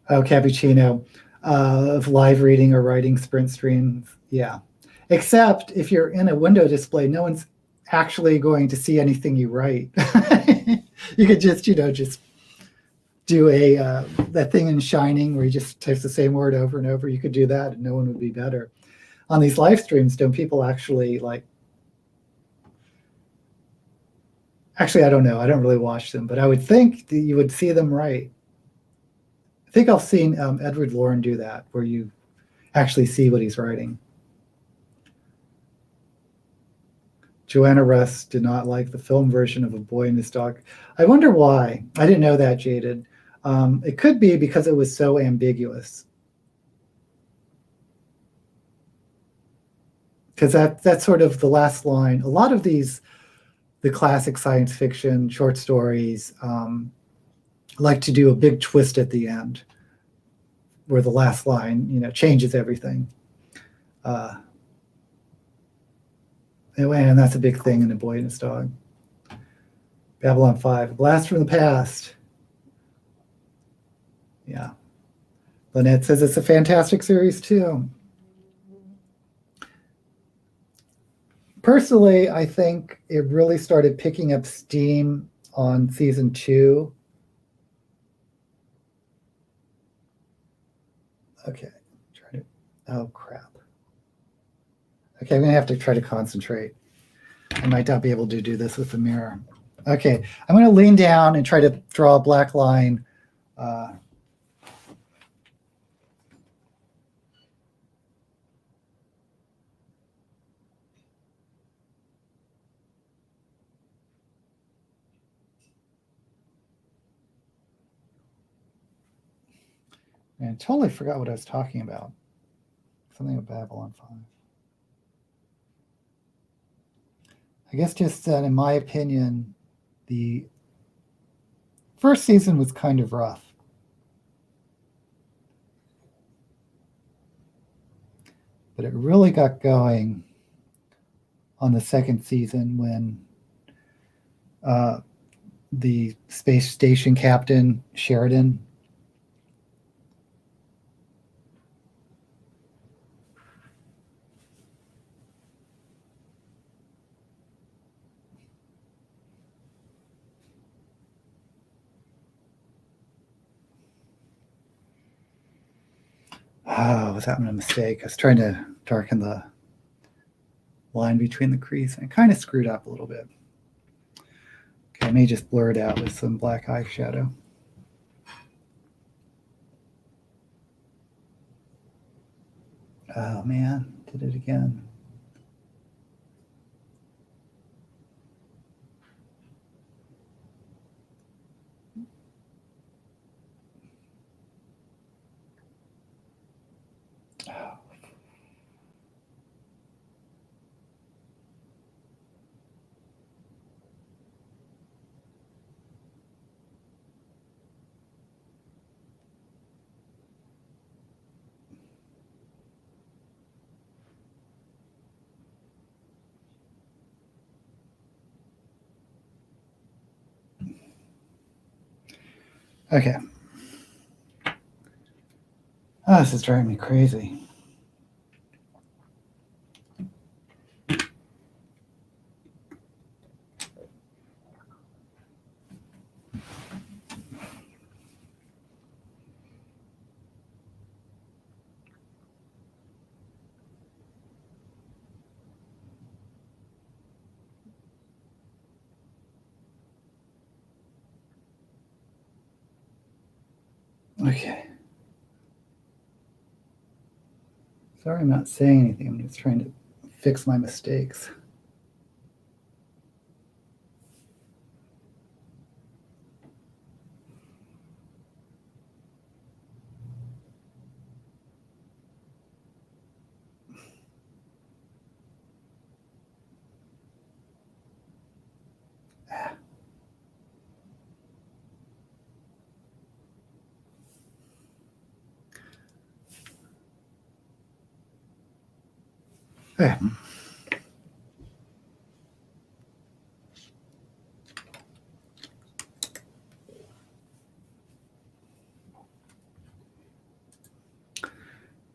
Oh, Cappuccino of live reading or writing sprint streams. Yeah. Except if you're in a window display, no one's actually going to see anything you write. You could just, just do that thing in Shining where you just type the same word over and over. You could do that and no one would be better. On these live streams, don't people actually actually, I don't know. I don't really watch them, but I would think that you would see them write. I think I've seen Edward Lauren do that, where you actually see what he's writing. Joanna Russ did not like the film version of A Boy and His Dog. I wonder why. I didn't know that, Jaded. It could be because it was so ambiguous. Because that's sort of the last line. A lot of the classic science fiction short stories like to do a big twist at the end where the last line, changes everything. And that's a big thing in A Boy and His Dog. Babylon 5, Blast from the Past. Yeah. Lynette says it's a fantastic series too. Personally, I think it really started picking up steam on season 2. Okay. Oh, crap. Okay, I'm going to have to try to concentrate. I might not be able to do this with the mirror. Okay, I'm going to lean down and try to draw a black line. And I totally forgot what I was talking about. Something with Babylon 5. I guess just that, in my opinion, the first season was kind of rough. But it really got going on the second season when the space station captain, Sheridan, I was having a mistake. I was trying to darken the line between the crease, and I kind of screwed up a little bit. Okay, I may just blur it out with some black eyeshadow. Oh man, did it again. Oh. Okay. Oh, this is driving me crazy. Okay. Sorry I'm not saying anything. I'm just trying to fix my mistakes. Okay.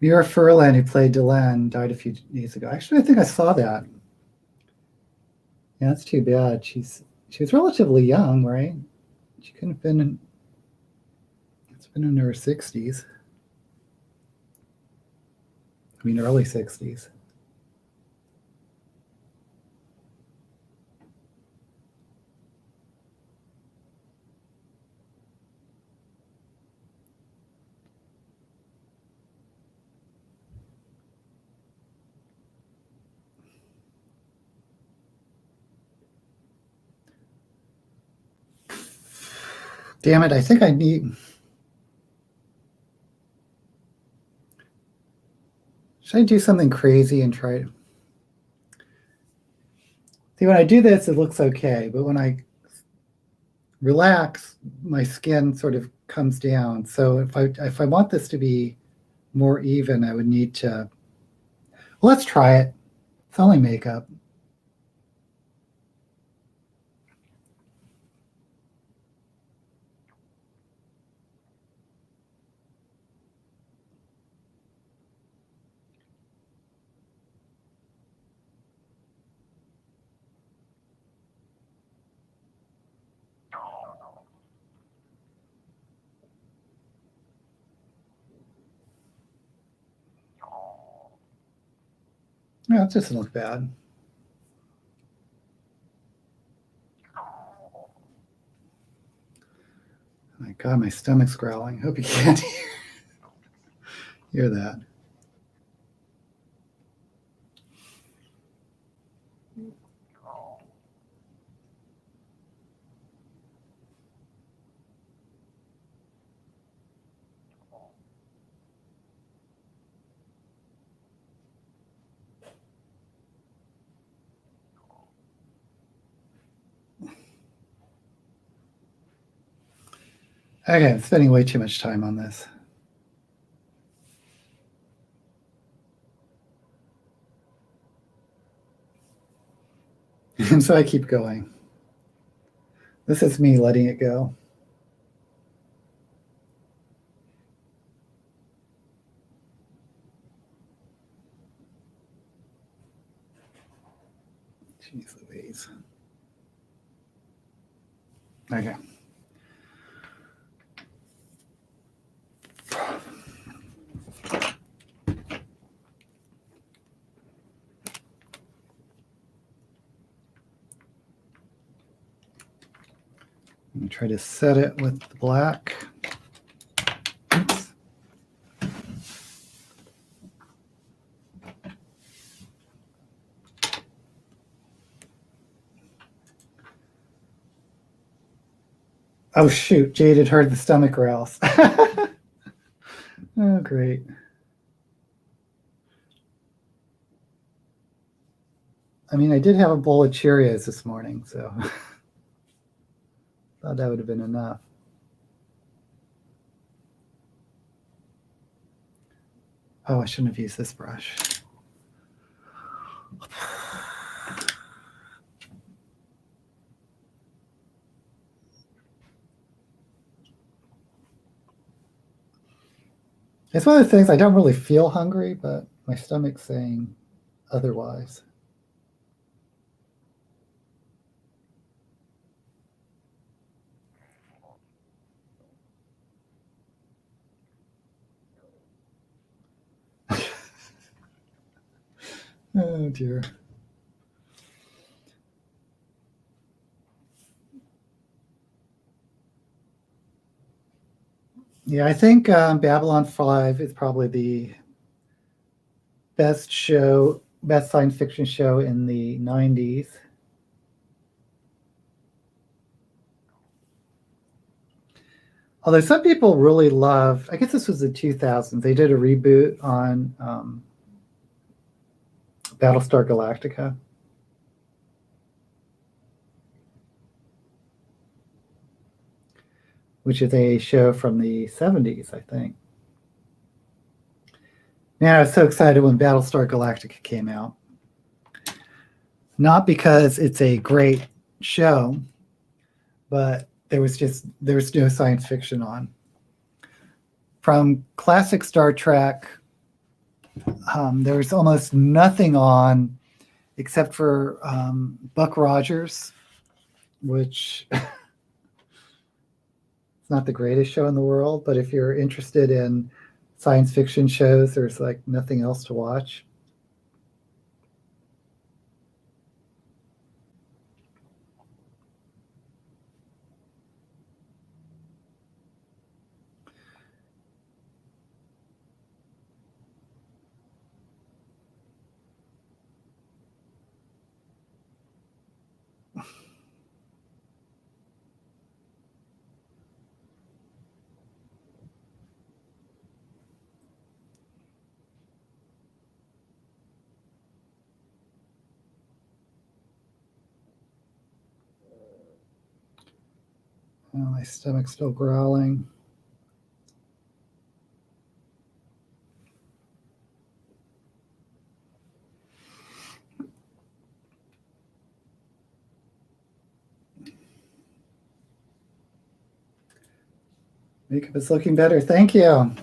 Mira Furlan, who played Delenn, died a few days ago. Actually, I think I saw that. Yeah, that's too bad. She was relatively young, right? She couldn't have been in. It's been in her 60s. I mean, early 60s. Damn it, I think I need. Should I do something crazy and try to. See, when I do this, it looks okay, but when I relax, my skin sort of comes down. So if I want this to be more even, I would need to. Well, let's try it. It's only makeup. No, it doesn't look bad. Oh my God, my stomach's growling. Hope you can't hear that. Okay, I'm spending way too much time on this. And so I keep going. This is me letting it go. Jeez Louise. Okay. I'm going to try to set it with the black. Oops. Oh, shoot. Jade had heard the stomach growls. Oh, great. I mean, I did have a bowl of Cheerios this morning, so thought that would have been enough. Oh, I shouldn't have used this brush. It's one of the things, I don't really feel hungry, but my stomach's saying otherwise. Oh dear. Yeah, I think Babylon 5 is probably the best science fiction show in the 90s. Although some people really love, I guess this was the 2000s, they did a reboot on Battlestar Galactica. Which is a show from the 70s, I think. Man, I was so excited when Battlestar Galactica came out. Not because it's a great show, but there was no science fiction on. From classic Star Trek, there was almost nothing on except for Buck Rogers, which it's not the greatest show in the world, but if you're interested in science fiction shows, there's like nothing else to watch. Oh, my stomach's still growling. Makeup is looking better. Thank you.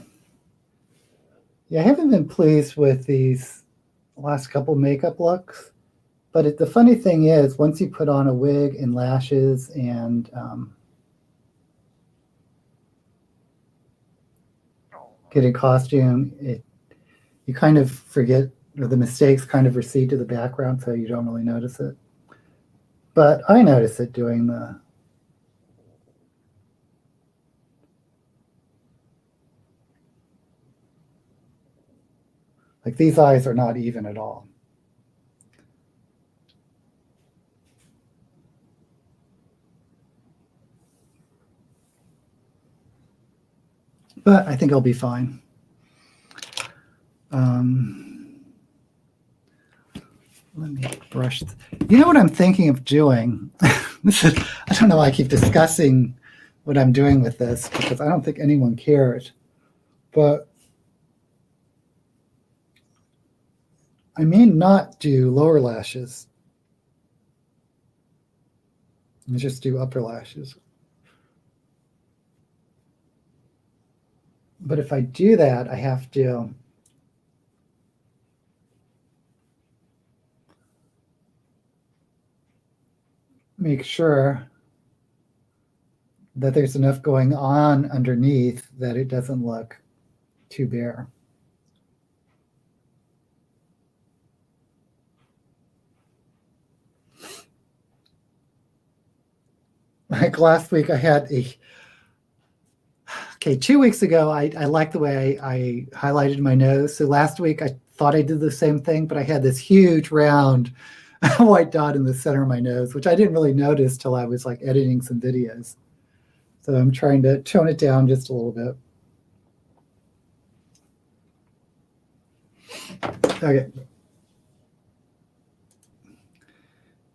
Yeah, I haven't been pleased with these last couple makeup looks, but the funny thing is, once you put on a wig and lashes and get a costume, you kind of forget, or the mistakes kind of recede to the background, so you don't really notice it. But I notice it doing the like these eyes are not even at all. But I think I'll be fine. Let me brush. You know what I'm thinking of doing? I don't know why I keep discussing what I'm doing with this because I don't think anyone cares. But I may not do lower lashes. I just do upper lashes. But if I do that, I have to make sure that there's enough going on underneath that it doesn't look too bare. Like last week I had okay, 2 weeks ago, I liked the way I highlighted my nose. So last week I thought I did the same thing, but I had this huge round white dot in the center of my nose, which I didn't really notice till I was like editing some videos. So I'm trying to tone it down just a little bit. Okay.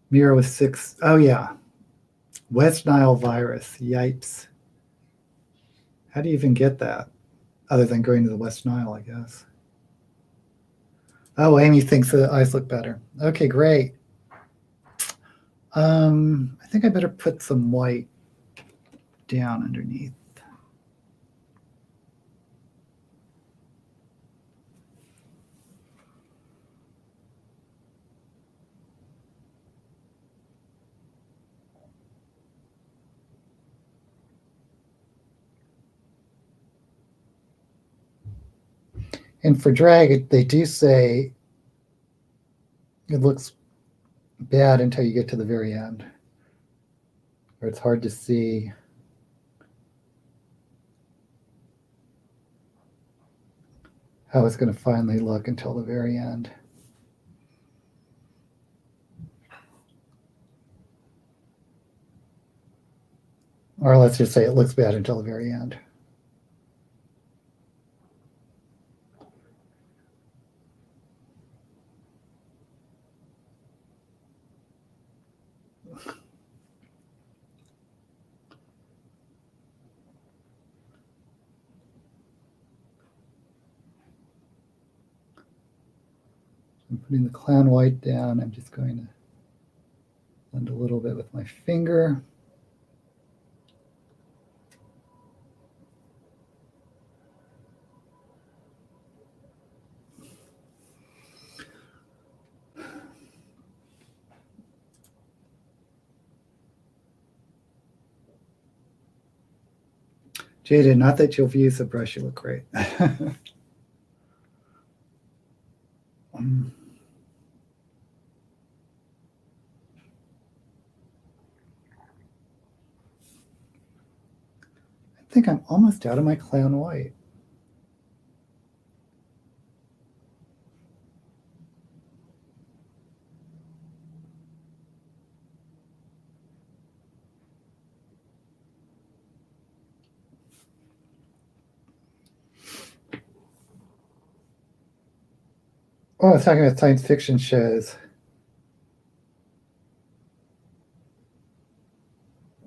Mirror with 6. Oh, yeah. West Nile virus. Yipes. How do you even get that? Other than going to the West Nile, I guess. Oh, Amy thinks the eyes look better. Okay, great. I think I better put some white down underneath. And for drag, they do say it looks bad until you get to the very end, where it's hard to see how it's going to finally look until the very end. Or let's just say it looks bad until the very end. I'm putting the clown white down. I'm just going to blend a little bit with my finger. Jada, not that you'll use the brush, you look great. I think I'm almost out of my clown white. Oh, I was talking about science fiction shows.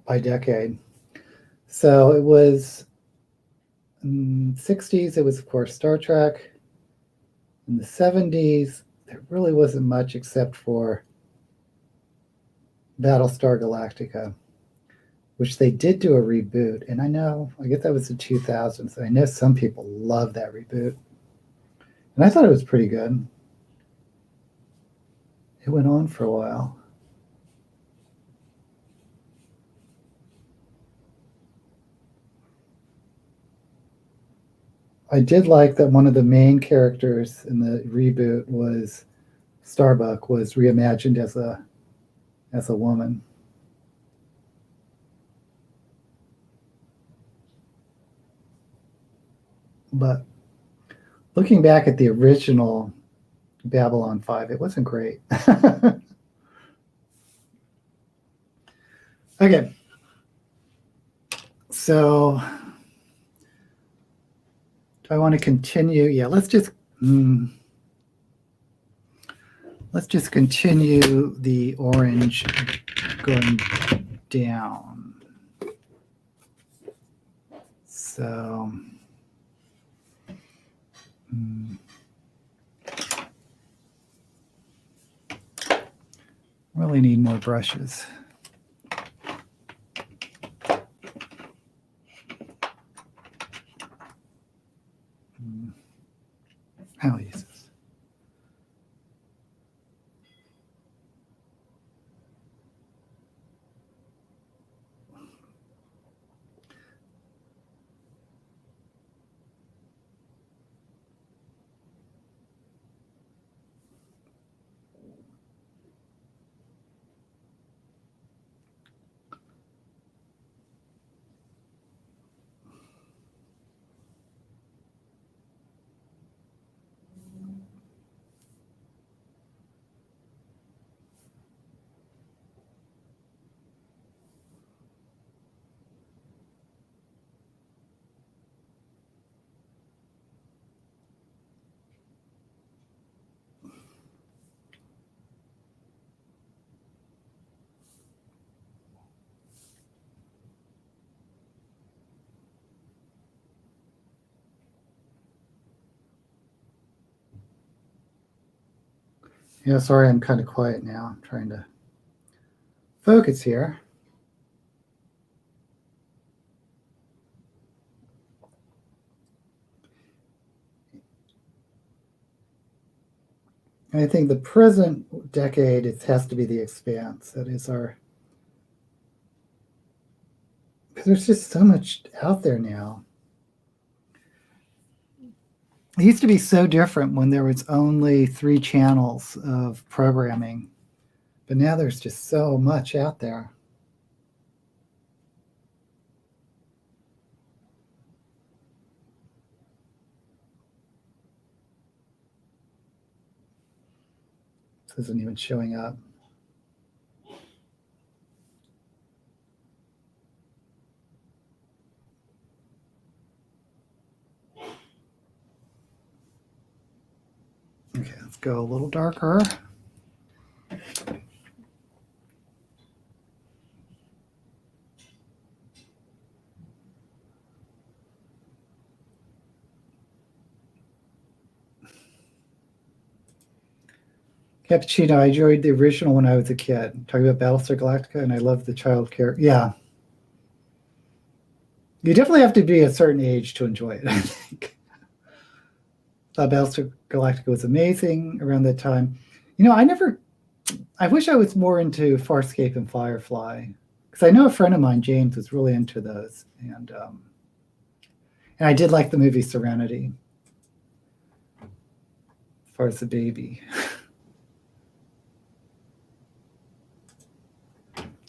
By decade. So it was in the 60s, it was, of course, Star Trek. In the 70s, there really wasn't much except for Battlestar Galactica, which they did do a reboot. And I guess that was the 2000s. And I know some people love that reboot. And I thought it was pretty good. It went on for a while. I did like that one of the main characters in the reboot was Starbuck was reimagined as a woman. But looking back at the original Babylon 5, it wasn't great. Okay. So do I want to continue? Yeah, let's just continue the orange going down. So, really need more brushes. I'll use this. Yeah, sorry, I'm kind of quiet now. I'm trying to focus here. I think the present decade, it has to be the Expanse. That is our, because there's just so much out there now. It used to be so different when there was only 3 channels of programming, but now there's just so much out there. This isn't even showing up. Okay, let's go a little darker. Cappuccino, I enjoyed the original when I was a kid. Talking about Battlestar Galactica, and I love the child character. Yeah. You definitely have to be a certain age to enjoy it, I think. Thought Battlestar Galactica was amazing around that time. You know, I wish I was more into Farscape and Firefly, because I know a friend of mine, James, was really into those. And I did like the movie Serenity, as far as the baby.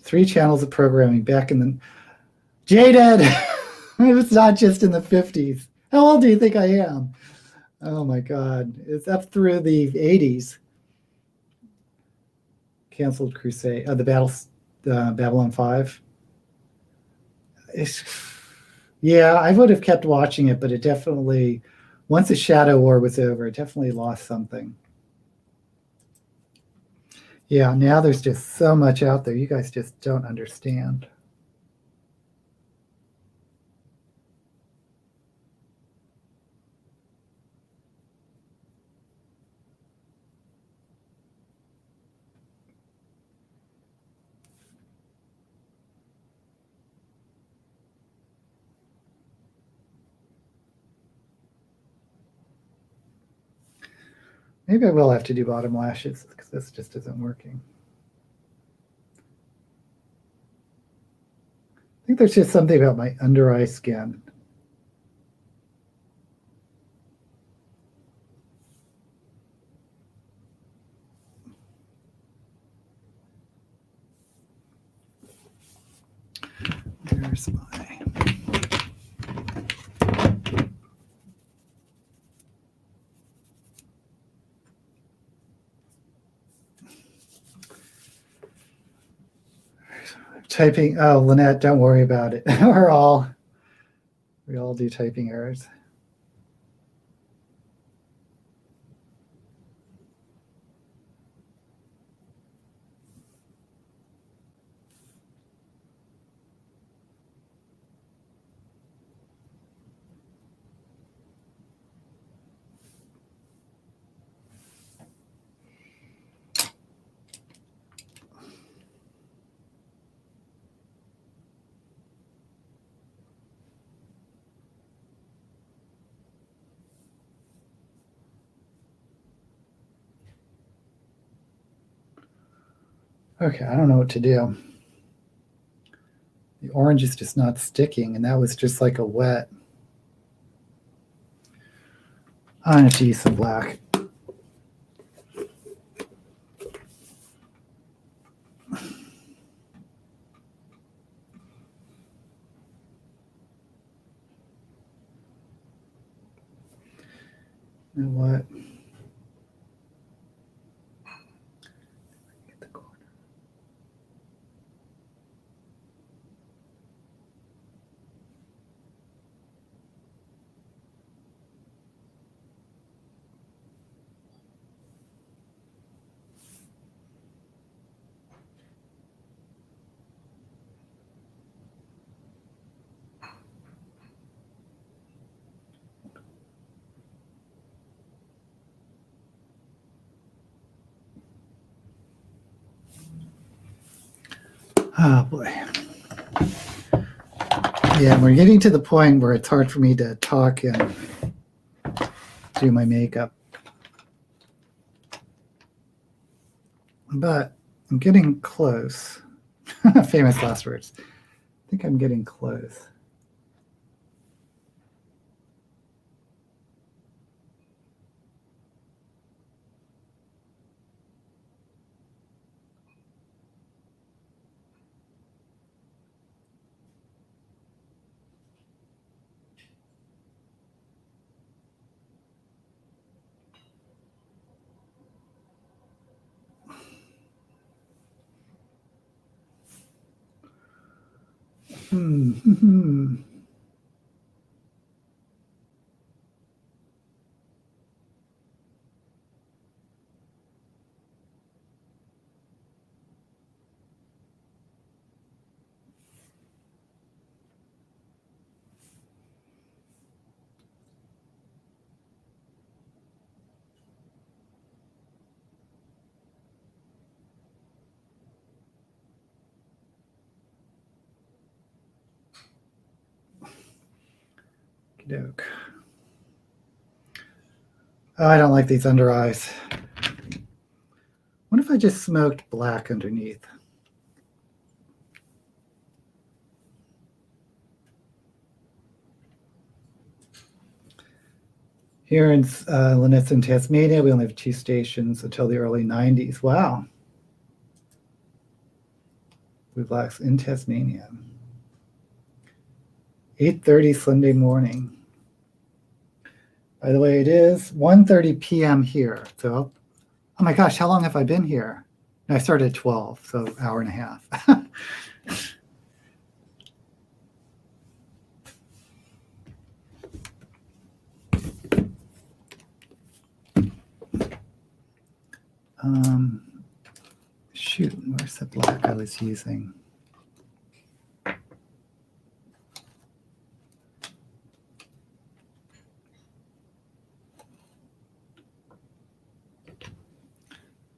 3 channels of programming back in the... Jaded! It was not just in the 50s. How old do you think I am? Oh my God. It's up through the 80s. Canceled Crusade. The Babylon 5. Yeah, I would have kept watching it, but it definitely, once the Shadow War was over, it definitely lost something. Yeah, now there's just so much out there. You guys just don't understand. Maybe I will have to do bottom lashes because this just isn't working. I think there's just something about my under eye skin. There's my... Typing. Oh, Lynette, don't worry about it. We all do typing errors. Okay, I don't know what to do. The orange is just not sticking, and that was just like a wet. I'm going to have to use some black. You know what? Get the corner. Oh boy. Yeah, we're getting to the point where it's hard for me to talk and do my makeup. But I'm getting close. Famous last words. I think I'm getting close. Doke. Oh, I don't like these under eyes. What if I just smoked black underneath? Here in Linus in Tasmania, we only have 2 stations until the early 90s. Wow. Blue blacks in Tasmania. 8:30 Sunday morning. By the way, it is 1:30 p.m. here. So, oh my gosh, how long have I been here? I started at 12, so an hour and a half. Shoot, where's the black I was using?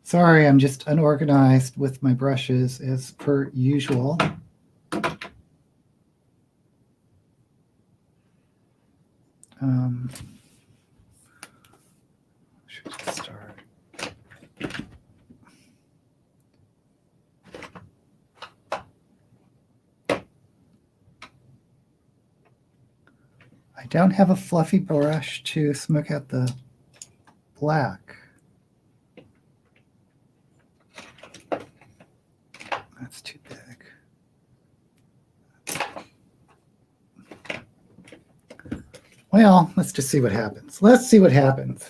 Sorry, I'm just unorganized with my brushes as per usual. Should we start? I don't have a fluffy brush to smoke out the black. That's too big. Well, let's just see what happens. Let's see what happens.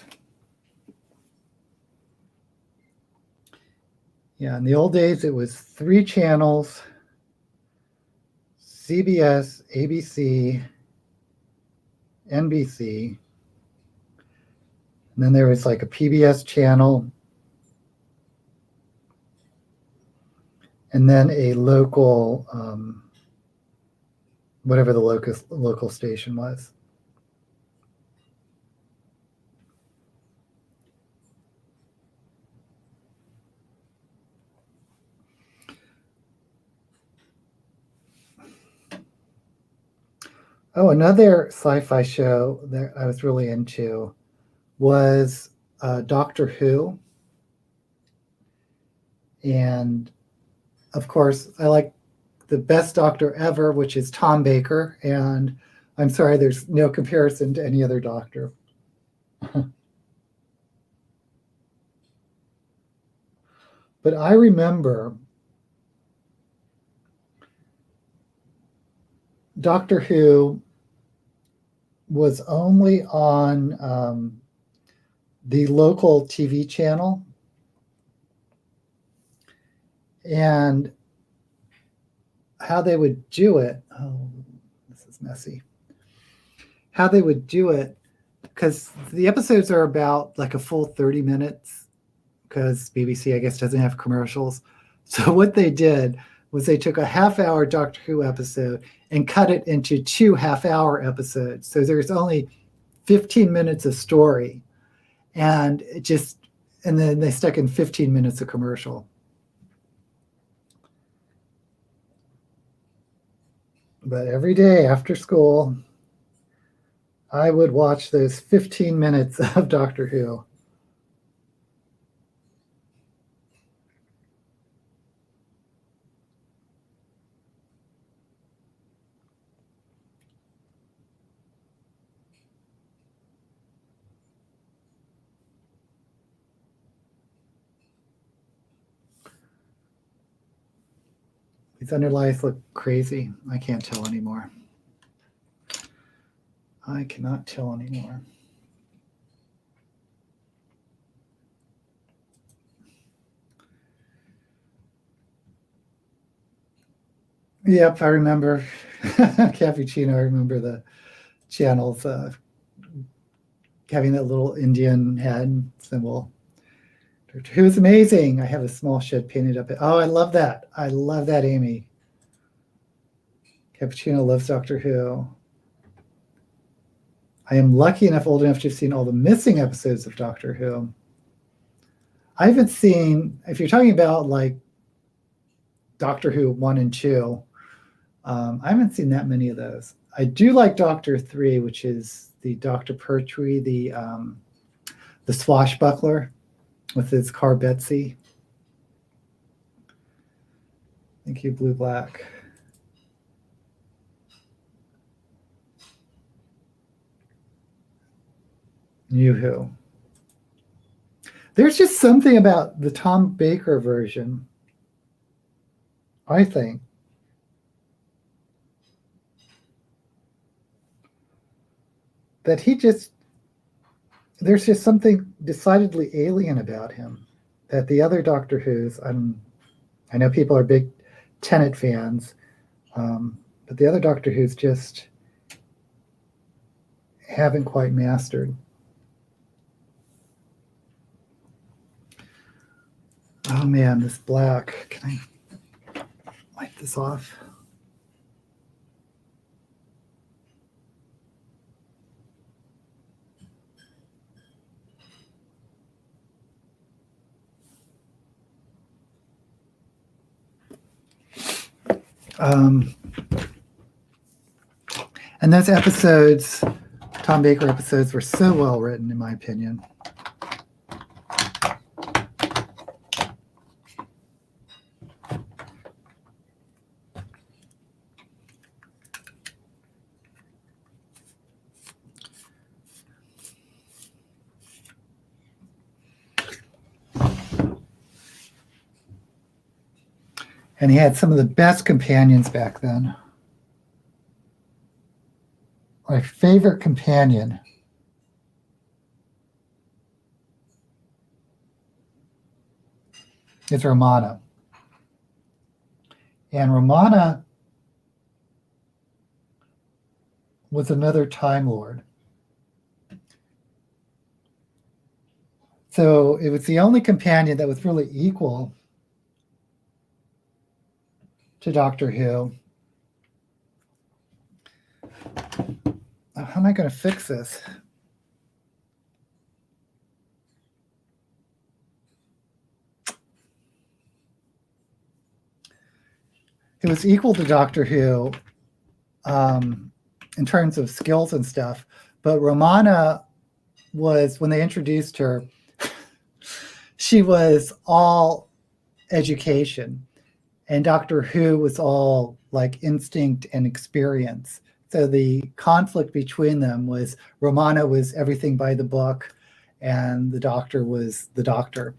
Yeah, in the old days, it was 3 channels, CBS, ABC, NBC, and then there was like a PBS channel, and then a local, whatever the local station was. Oh, another sci-fi show that I was really into was Doctor Who. And of course, I like the best doctor ever, which is Tom Baker. And I'm sorry, there's no comparison to any other doctor. But I remember Doctor Who was only on the local TV channel. And how they would do it, oh, this is messy. How they would do it, because the episodes are about like a full 30 minutes, because BBC, I guess, doesn't have commercials. So what they did was they took a half-hour Doctor Who episode and cut it into 2 half-hour episodes. So there's only 15 minutes of story, and then they stuck in 15 minutes of commercial. But every day after school, I would watch those 15 minutes of Doctor Who. These underlies look crazy. I can't tell anymore. I cannot tell anymore. Yep, I remember Cappuccino. I remember the channels having that little Indian head symbol. Doctor Who is amazing. I have a small shed painted up. Oh, I love that. I love that, Amy. Cappuccino loves Doctor Who. I am lucky enough, old enough to have seen all the missing episodes of Doctor Who. I haven't seen, if you're talking about like Doctor Who 1 and 2, I haven't seen that many of those. I do like Doctor 3, which is the Dr. Pertwee, the swashbuckler with his car Betsy. Thank you, Blue Black. New Who. There's just something about the Tom Baker version, I think, that there's just something decidedly alien about him that the other Doctor Who's, I know people are big Tennant fans, but the other Doctor Who's just haven't quite mastered. Oh man, this black. Can I wipe this off? And those episodes, Tom Baker episodes, were so well written, in my opinion. And he had some of the best companions back then. My favorite companion is Romana. And Romana was another Time Lord. So it was the only companion that was really equal to Doctor Who. How am I going to fix this? It was equal to Doctor Who in terms of skills and stuff, but Romana was, when they introduced her, she was all education. And Doctor Who was all like instinct and experience. So the conflict between them was Romana was everything by the book, and the Doctor was the Doctor.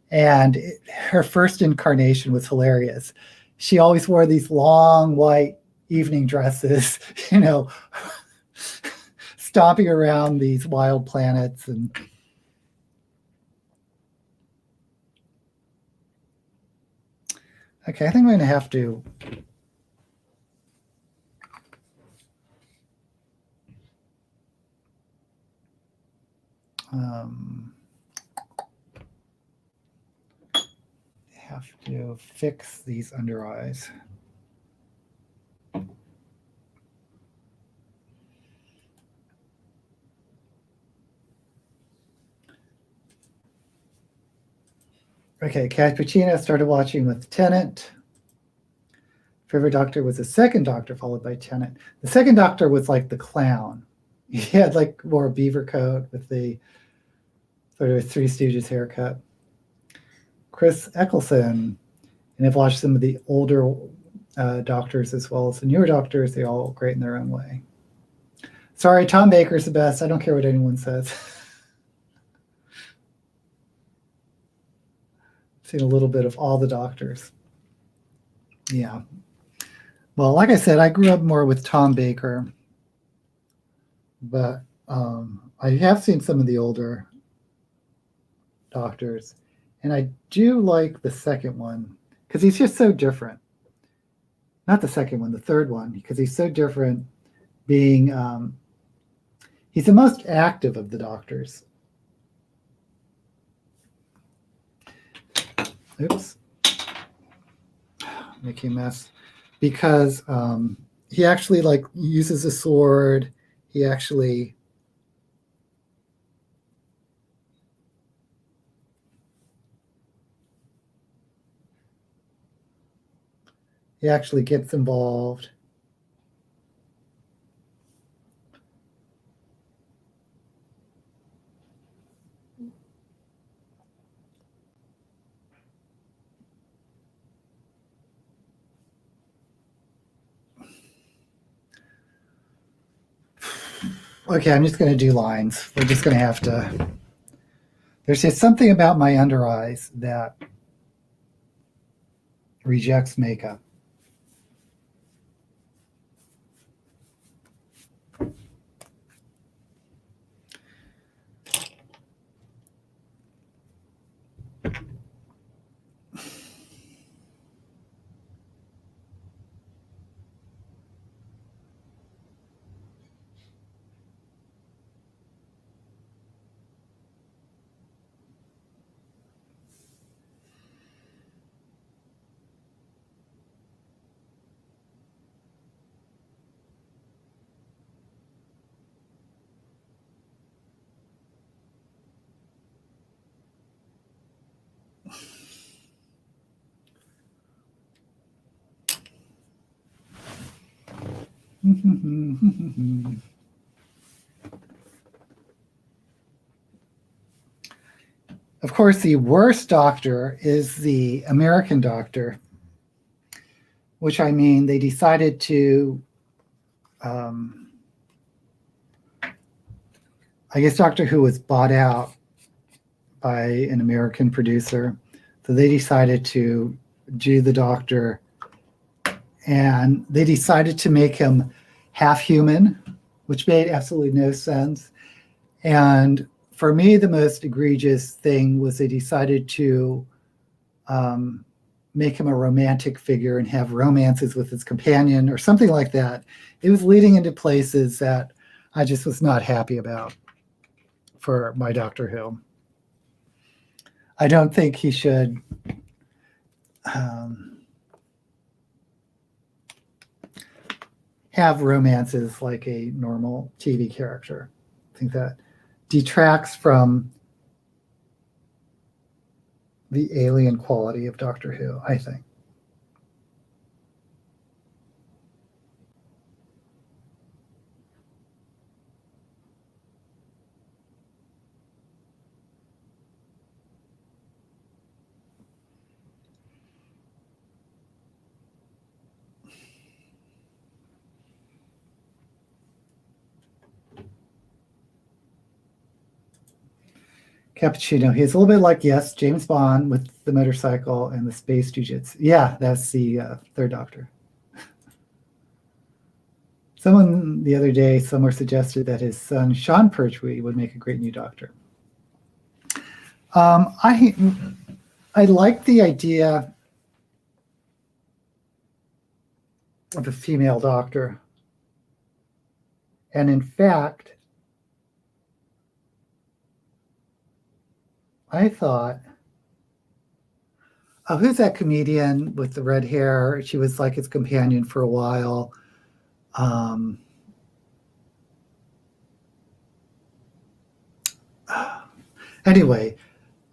And her first incarnation was hilarious. She always wore these long white evening dresses, you know, stomping around these wild planets. And okay, I think I'm going to have to fix these under eyes. Okay, Cappuccino started watching with Tennant. Favorite Doctor was the second Doctor, followed by Tennant. The second Doctor was like the clown. He had like more a beaver coat with the sort of Three Stooges haircut. Chris Eccleston, and I've watched some of the older Doctors as well as the newer Doctors. They're all great in their own way. Sorry, Tom Baker's the best. I don't care what anyone says. Seen a little bit of all the Doctors. Yeah. Well, like I said, I grew up more with Tom Baker, but I have seen some of the older Doctors, and I do like the second one because he's just so different. Not the second one, the third one, because he's so different. Being he's the most active of the Doctors. Oops, making a mess. Because he actually like uses a sword. He actually gets involved. Okay, I'm just going to do lines. We're just going to have to. There's just something about my under eyes that rejects makeup. Of course, the worst Doctor is the American Doctor, which I mean, they decided to, I guess Doctor Who was bought out by an American producer. So they decided to do the Doctor, and they decided to make him half human, which made absolutely no sense. And for me, the most egregious thing was they decided to make him a romantic figure and have romances with his companion or something like that. It was leading into places that I just was not happy about for my Doctor Who. I don't think he should have romances like a normal TV character. I think that detracts from the alien quality of Doctor Who, I think. Cappuccino. He's a little bit like, yes, James Bond with the motorcycle and the space jujitsu. Yeah, that's the third Doctor. Someone the other day somewhere suggested that his son, Sean Pertwee, would make a great new Doctor. I like the idea of a female Doctor. And in fact, I thought, oh, who's that comedian with the red hair? She was like his companion for a while. Anyway,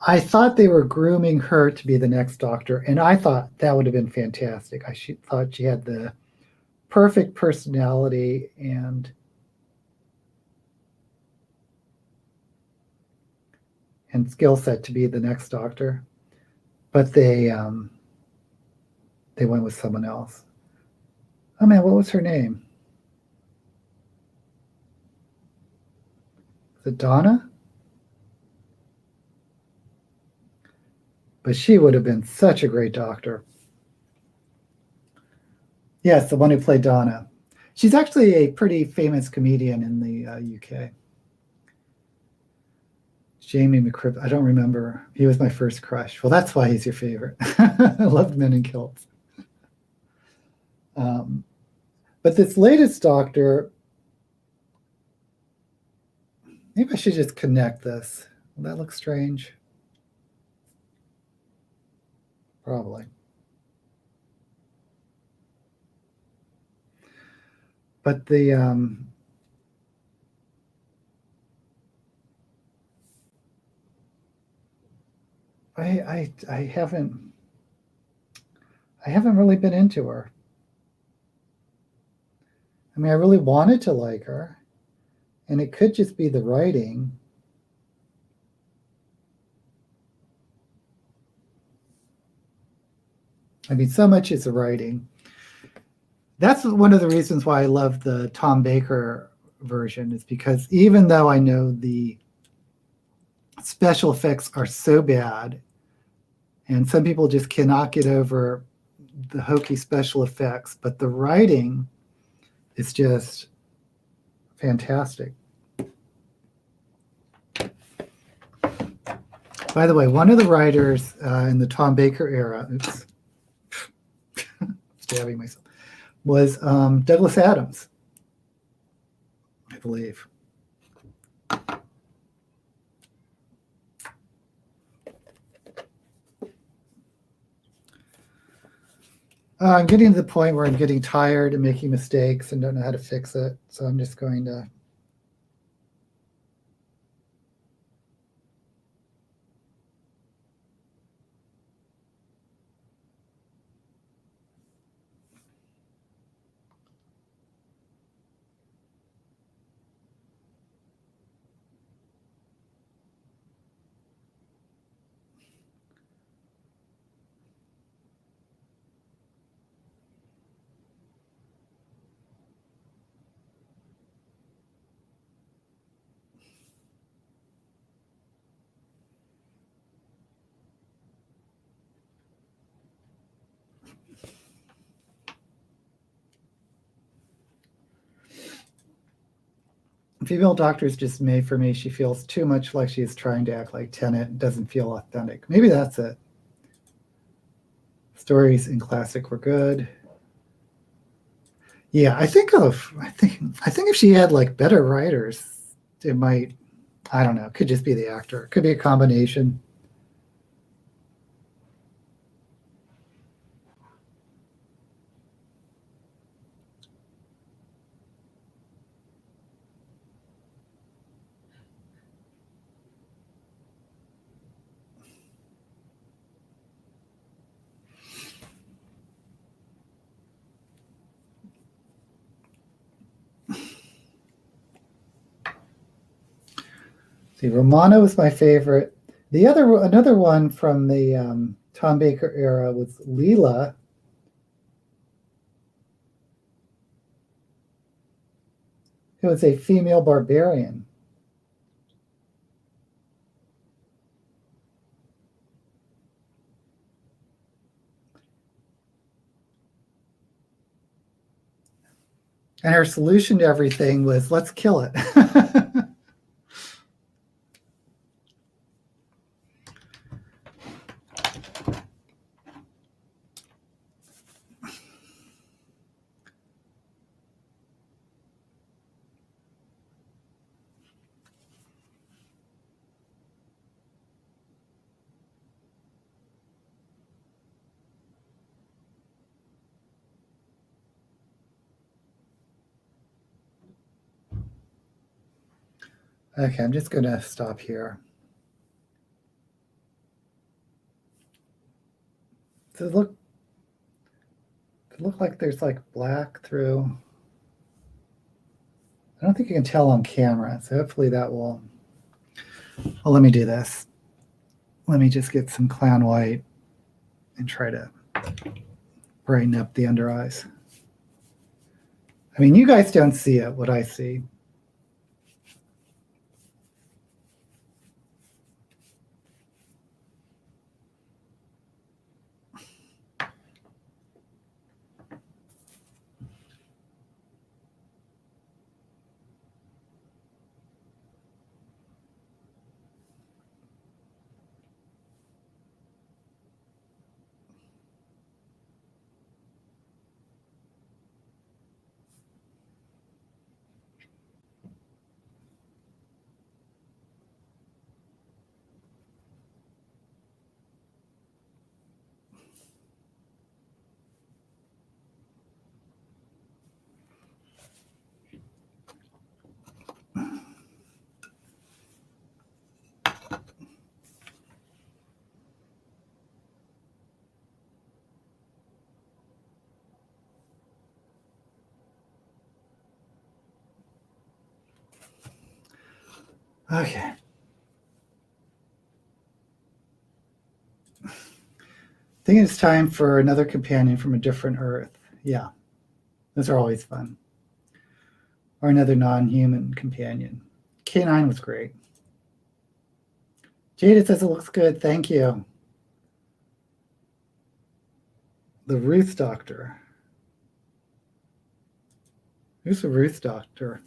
I thought they were grooming her to be the next Doctor, and I thought that would have been fantastic. Thought she had the perfect personality and skill set to be the next Doctor, but they went with someone else. Oh man, what was her name? Is it Donna? But she would have been such a great Doctor. Yes, the one who played Donna. She's actually a pretty famous comedian in the UK. Jamie McCribb, I don't remember. He was my first crush. Well, that's why he's your favorite. I loved Men in Kilts. But this latest Doctor, maybe I should just connect this. Will that look strange? Probably. But the I haven't really been into her. I mean, I really wanted to like her, and it could just be the writing. I mean, so much is the writing. That's one of the reasons why I love the Tom Baker version, is because even though I know the special effects are so bad, and some people just cannot get over the hokey special effects, but the writing is just fantastic. By the way, one of the writers in the Tom Baker era, oops, stabbing myself, was Douglas Adams, I believe. I'm getting to the point where I'm getting tired and making mistakes and don't know how to fix it. So I'm just going to female Doctor is just made for me. She feels too much like she's trying to act like Tennant and doesn't feel authentic. Maybe that's it. Stories in classic were good. Yeah, I think if she had like better writers, it might, I don't know, it could just be the actor. It could be a combination. See, Romano was my favorite. Another one from the Tom Baker era was Leela. Who was a female barbarian. And her solution to everything was, let's kill it. Okay, I'm just going to stop here. Does it look like there's like black through? I don't think you can tell on camera, so hopefully that will. Well, let me do this. Let me just get some clown white and try to brighten up the under eyes. I mean, you guys don't see it, what I see. Okay. I think it's time for another companion from a different Earth. Yeah, those are always fun. Or another non-human companion. K9 was great. Jada says it looks good. Thank you. The Ruth Doctor. Who's the Ruth Doctor?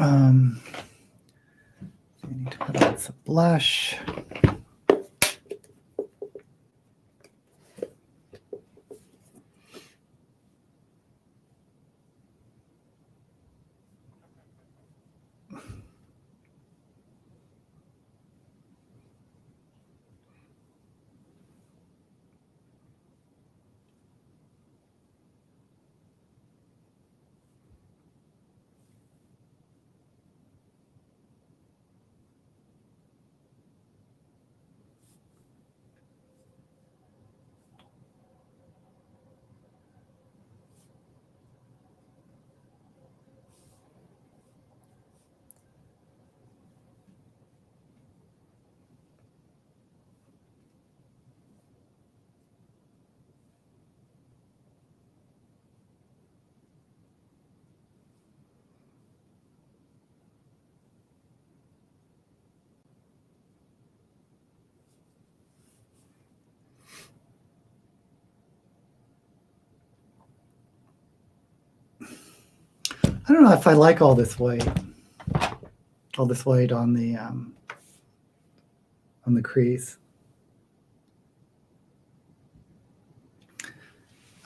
I need to put on some blush. I don't know if I like all this white on the crease.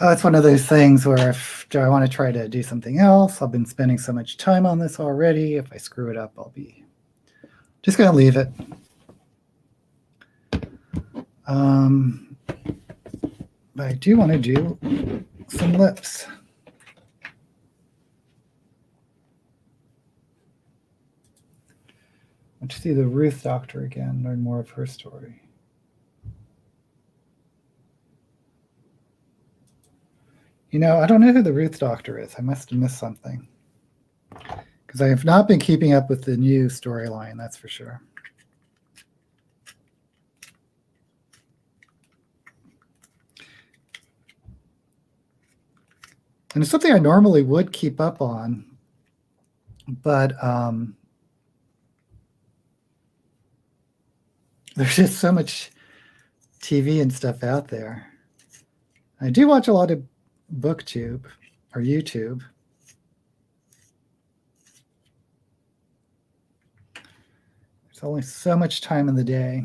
It's one of those things where if do I want to try to do something else? I've been spending so much time on this already. If I screw it up, I'll be just going to leave it. But I do want to do some lips. Let's see the Ruth Doctor again, learn more of her story. You know, I don't know who the Ruth Doctor is. I must have missed something. Because I have not been keeping up with the new storyline, that's for sure. And it's something I normally would keep up on, but there's just so much TV and stuff out there. I do watch a lot of Booktube or YouTube. There's only so much time in the day.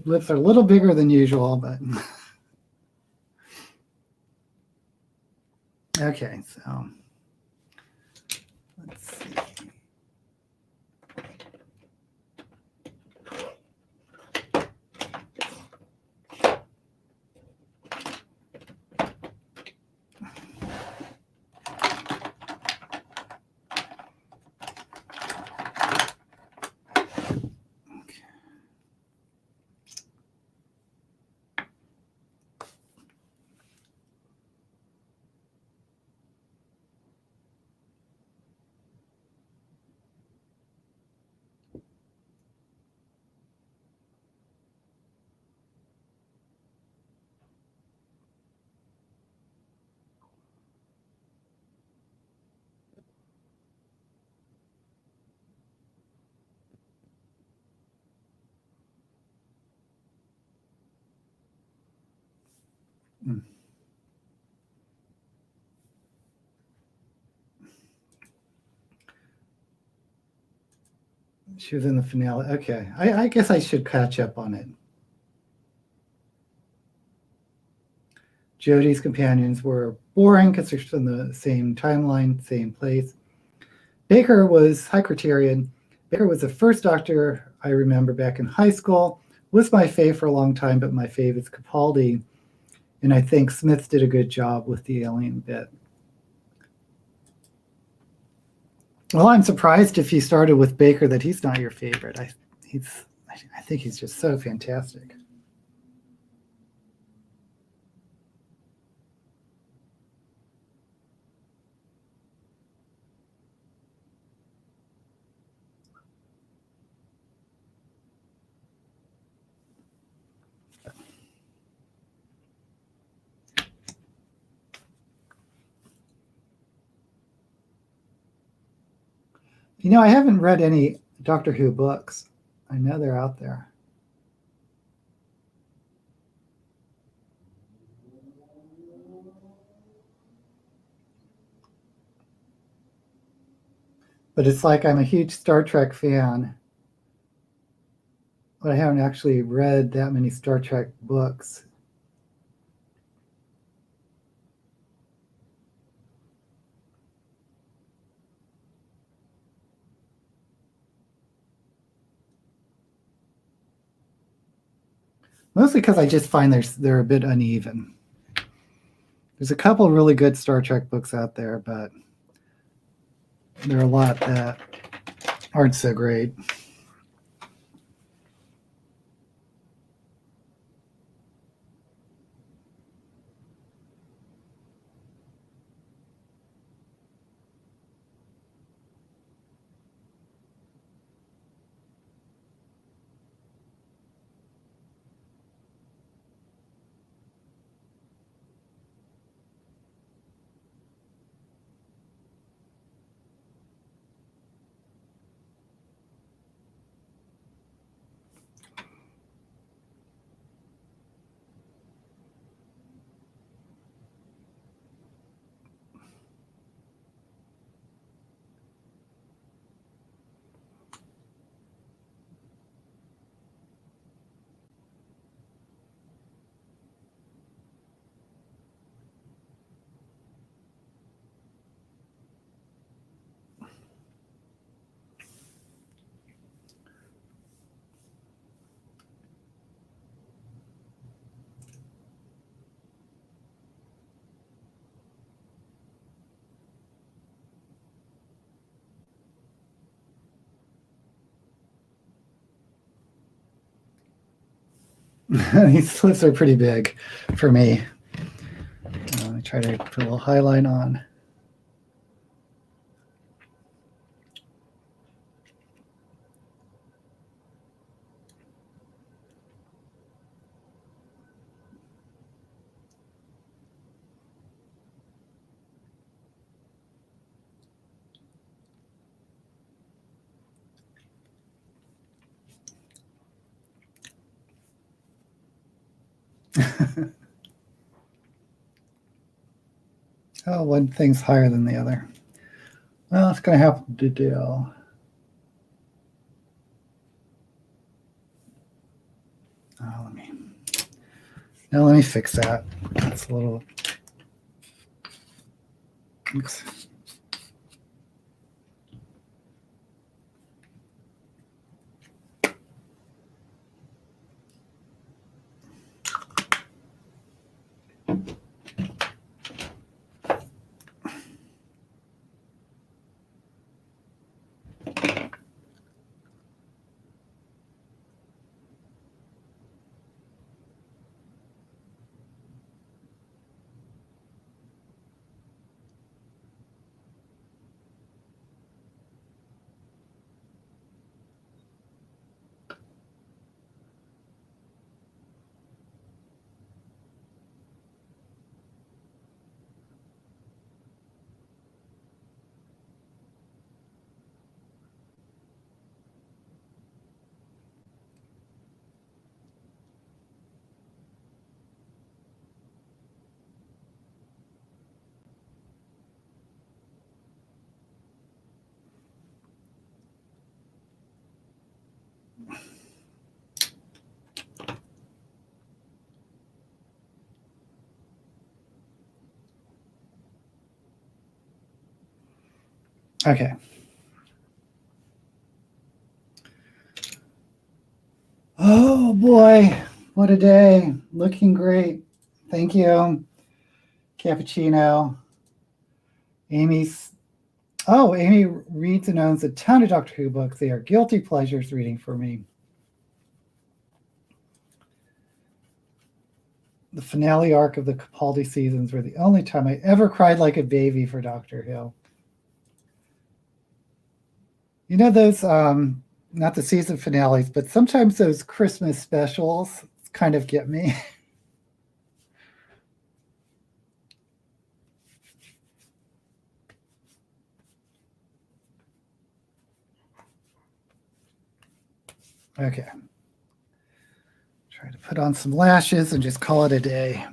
Lips are a little bigger than usual, but okay, so let's see. She was in the finale. Okay, I guess I should catch up on it. Jodie's companions were boring because they're from the same timeline, same place. Baker was high criterion. Baker was the first Doctor I remember back in high school. Was my fave for a long time, but my fave is Capaldi. And I think Smith did a good job with the alien bit. Well, I'm surprised if you started with Baker that he's not your favorite. I think he's just so fantastic. You know, I haven't read any Doctor Who books. I know they're out there. But it's like I'm a huge Star Trek fan, but I haven't actually read that many Star Trek books. Mostly because I just find they're a bit uneven. There's a couple of really good Star Trek books out there, but there are a lot that aren't so great. These slips are pretty big for me. I try to put a little highlight on. Oh, one thing's higher than the other. Well, it's going to have to do. Let me fix that. That's a little. Oops. Okay. Oh boy, what a day. Looking great. Thank you. Cappuccino. Amy reads and owns a ton of Doctor Who books. They are guilty pleasures reading for me. The finale arc of the Capaldi seasons were the only time I ever cried like a baby for Doctor Who. You know those, not the season finales, but sometimes those Christmas specials kind of get me. Okay. Try to put on some lashes and just call it a day.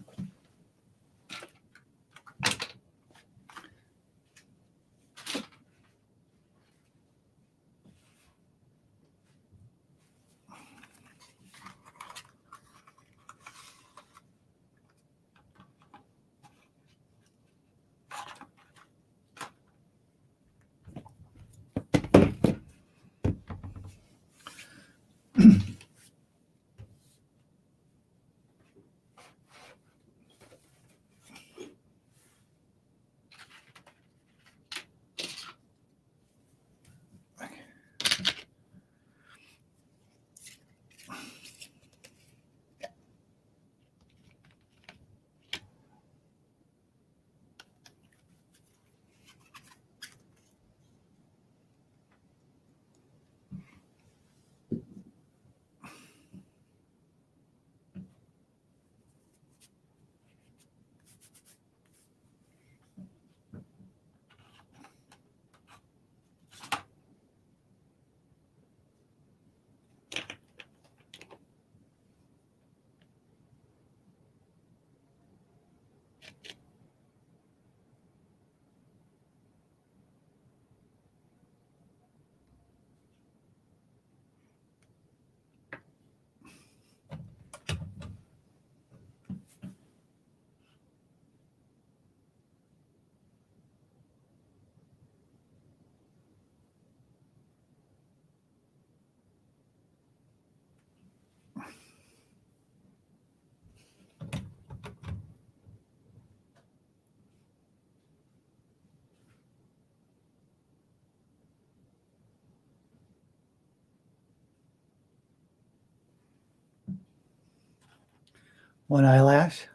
One eyelash.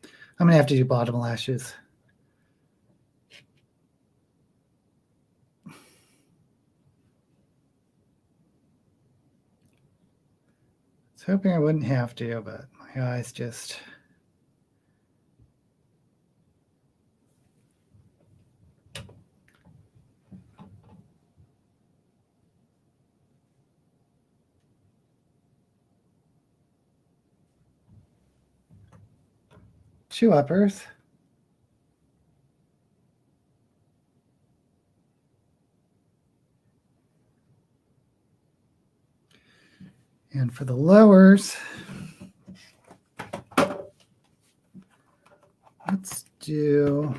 I'm going to have to do bottom lashes. I was hoping I wouldn't have to, but my eyes just... Two uppers. And for the lowers, let's do...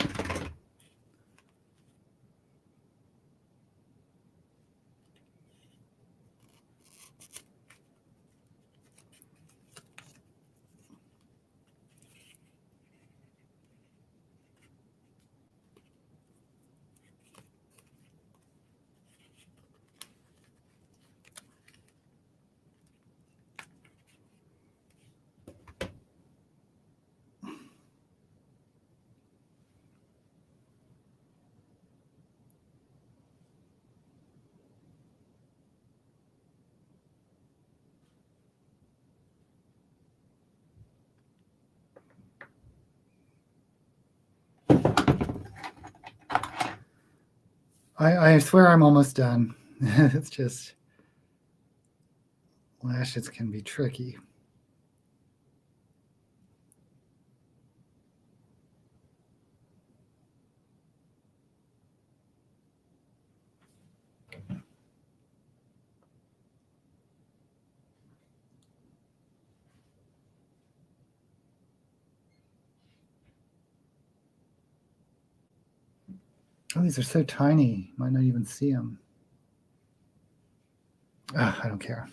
I swear I'm almost done. It's just lashes can be tricky. Oh, these are so tiny. Might not even see them. Oh, I don't care.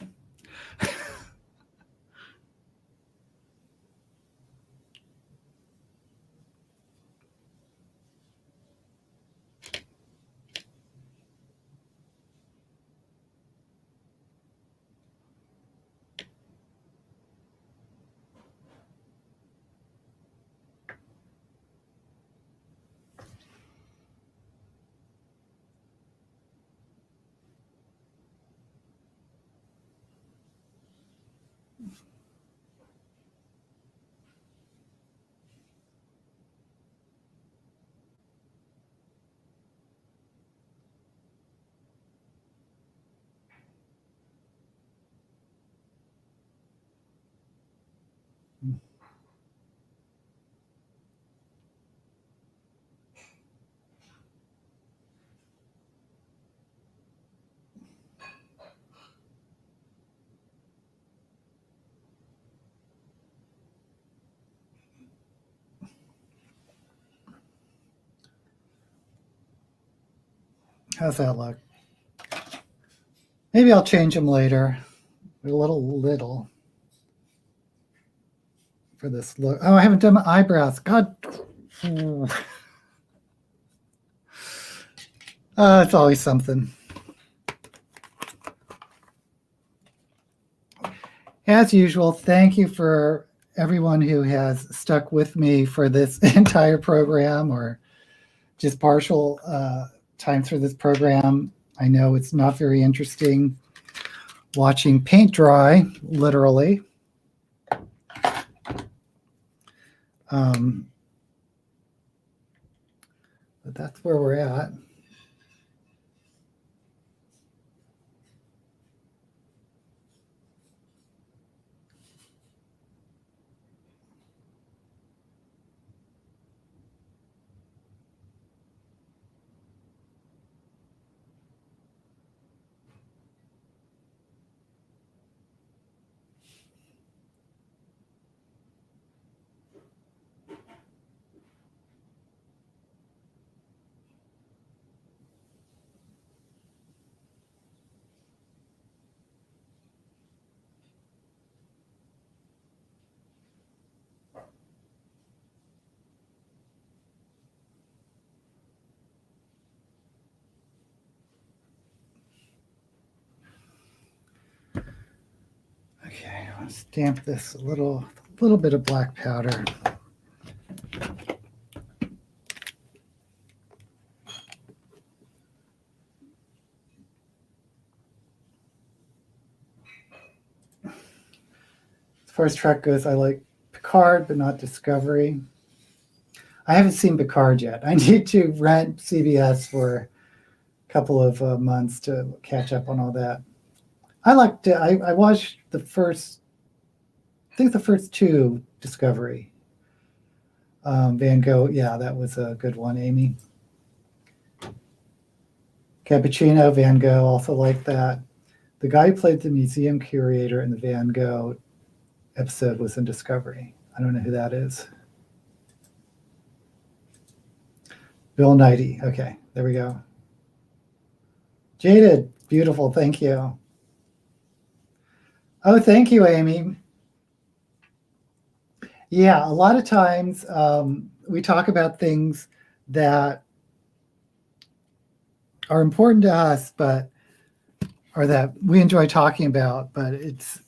How's that look? Maybe I'll change them later. They're a little for this look. Oh, I haven't done my eyebrows. God. It's always something. As usual, thank you for everyone who has stuck with me for this entire program or just partial time through this program. I know it's not very interesting watching paint dry, literally. But that's where we're at. Okay, I'll stamp this a little little bit of black powder. As far as Trek goes, I like Picard, but not Discovery. I haven't seen Picard yet. I need to rent CBS for a couple of months to catch up on all that. I watched the first two Discovery. Van Gogh, yeah, that was a good one, Amy. Cappuccino, Van Gogh, also like that. The guy who played the museum curator in the Van Gogh episode was in Discovery. I don't know who that is. Bill Nighy. Okay, there we go. Jaded, beautiful, thank you. Oh, thank you, Amy. Yeah, a lot of times we talk about things that are important to us, or that we enjoy talking about, but it's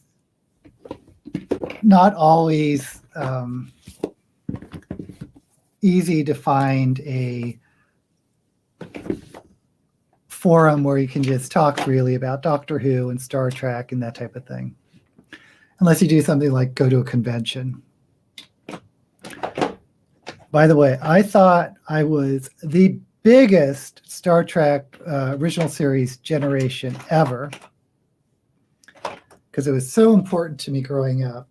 not always easy to find a forum where you can just talk freely about Doctor Who and Star Trek and that type of thing, unless you do something like go to a convention. By the way, I thought I was the biggest Star Trek original series generation ever because it was so important to me growing up.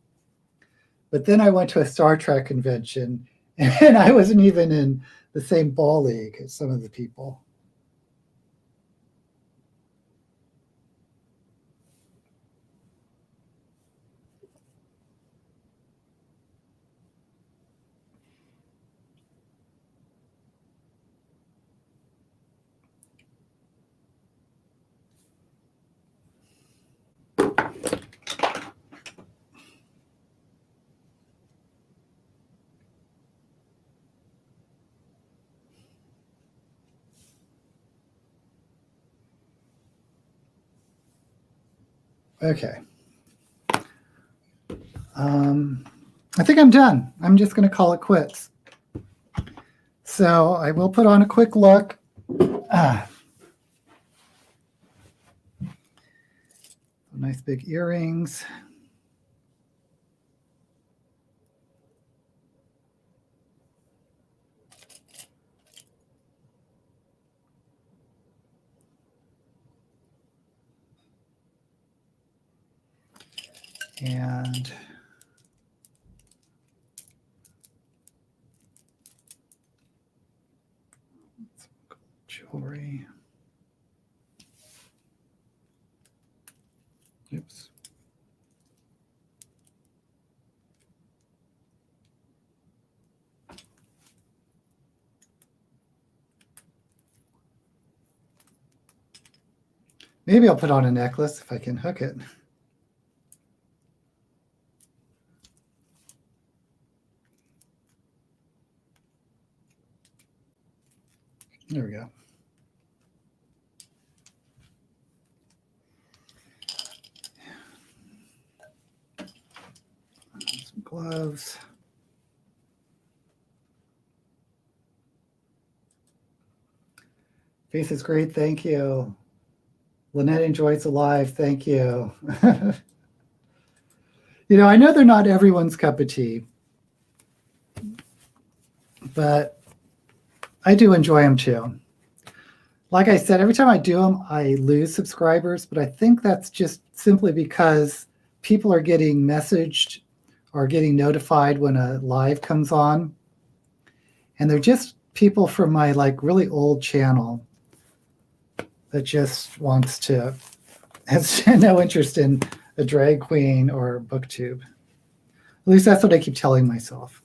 But then I went to a Star Trek convention and I wasn't even in the same ball league as some of the people. Okay. I think I'm done. I'm just going to call it quits. So I will put on a quick look. Nice big earrings. And jewelry. Oops. Maybe I'll put on a necklace if I can hook it. There we go. Some gloves. Face is great, thank you. Lynette enjoys Alive, thank you. You know, I know they're not everyone's cup of tea, but I do enjoy them too. Like I said, every time I do them, I lose subscribers, but I think that's just simply because people are getting messaged or getting notified when a live comes on. And they're just people from my like really old channel that just has no interest in a drag queen or booktube. At least that's what I keep telling myself.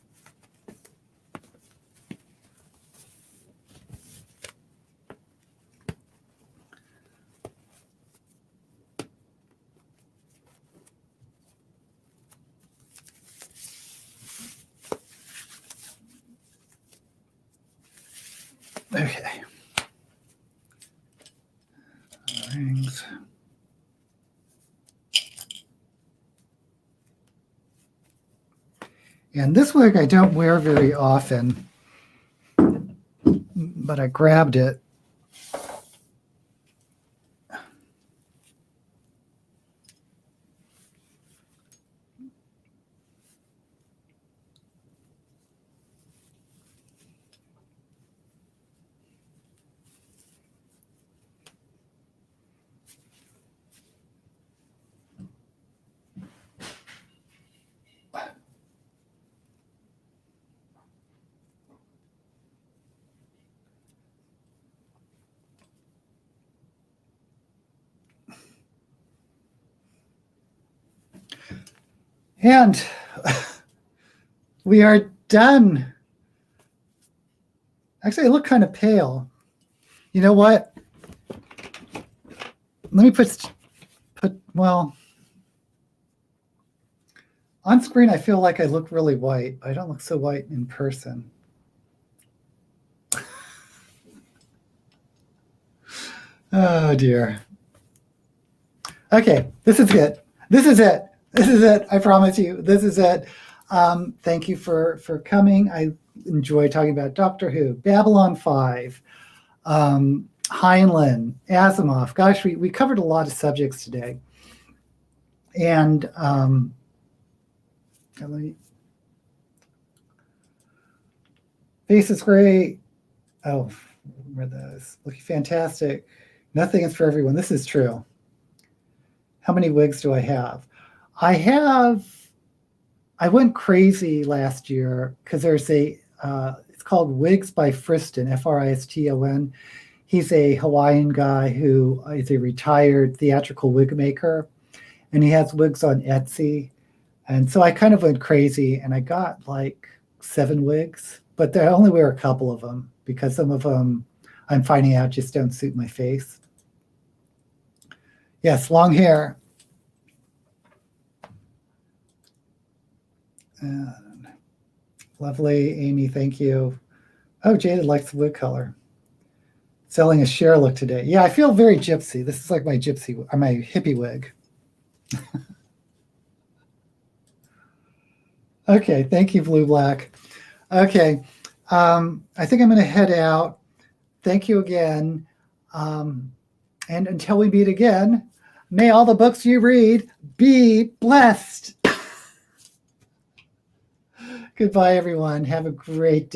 Okay. Rings. And this wig I don't wear very often, but I grabbed it. And we are done. Actually, I look kind of pale. You know what? Let me put, well, on screen, I feel like I look really white. I don't look so white in person. Oh, dear. Okay, this is it. This is it. This is it. I promise you, this is it. Thank you for coming. I enjoy talking about Doctor Who, Babylon 5, Heinlein, Asimov. Gosh, we covered a lot of subjects today. And face is great. Oh, where are those? Looking fantastic. Nothing is for everyone. This is true. How many wigs do I have? I went crazy last year because there's a, it's called Wigs by Friston, Friston. He's a Hawaiian guy who is a retired theatrical wig maker, and he has wigs on Etsy. And so I kind of went crazy, and I got like 7 wigs, but I only wear a couple of them because some of them I'm finding out just don't suit my face. Yes, long hair. Lovely, Amy, thank you. Oh, Jada likes the wig color. Selling a share look today. Yeah, I feel very gypsy. This is like my gypsy, or my hippie wig. Okay, thank you, Blue Black. Okay, I think I'm going to head out. Thank you again. And until we meet again, may all the books you read be blessed. Goodbye, everyone. Have a great day.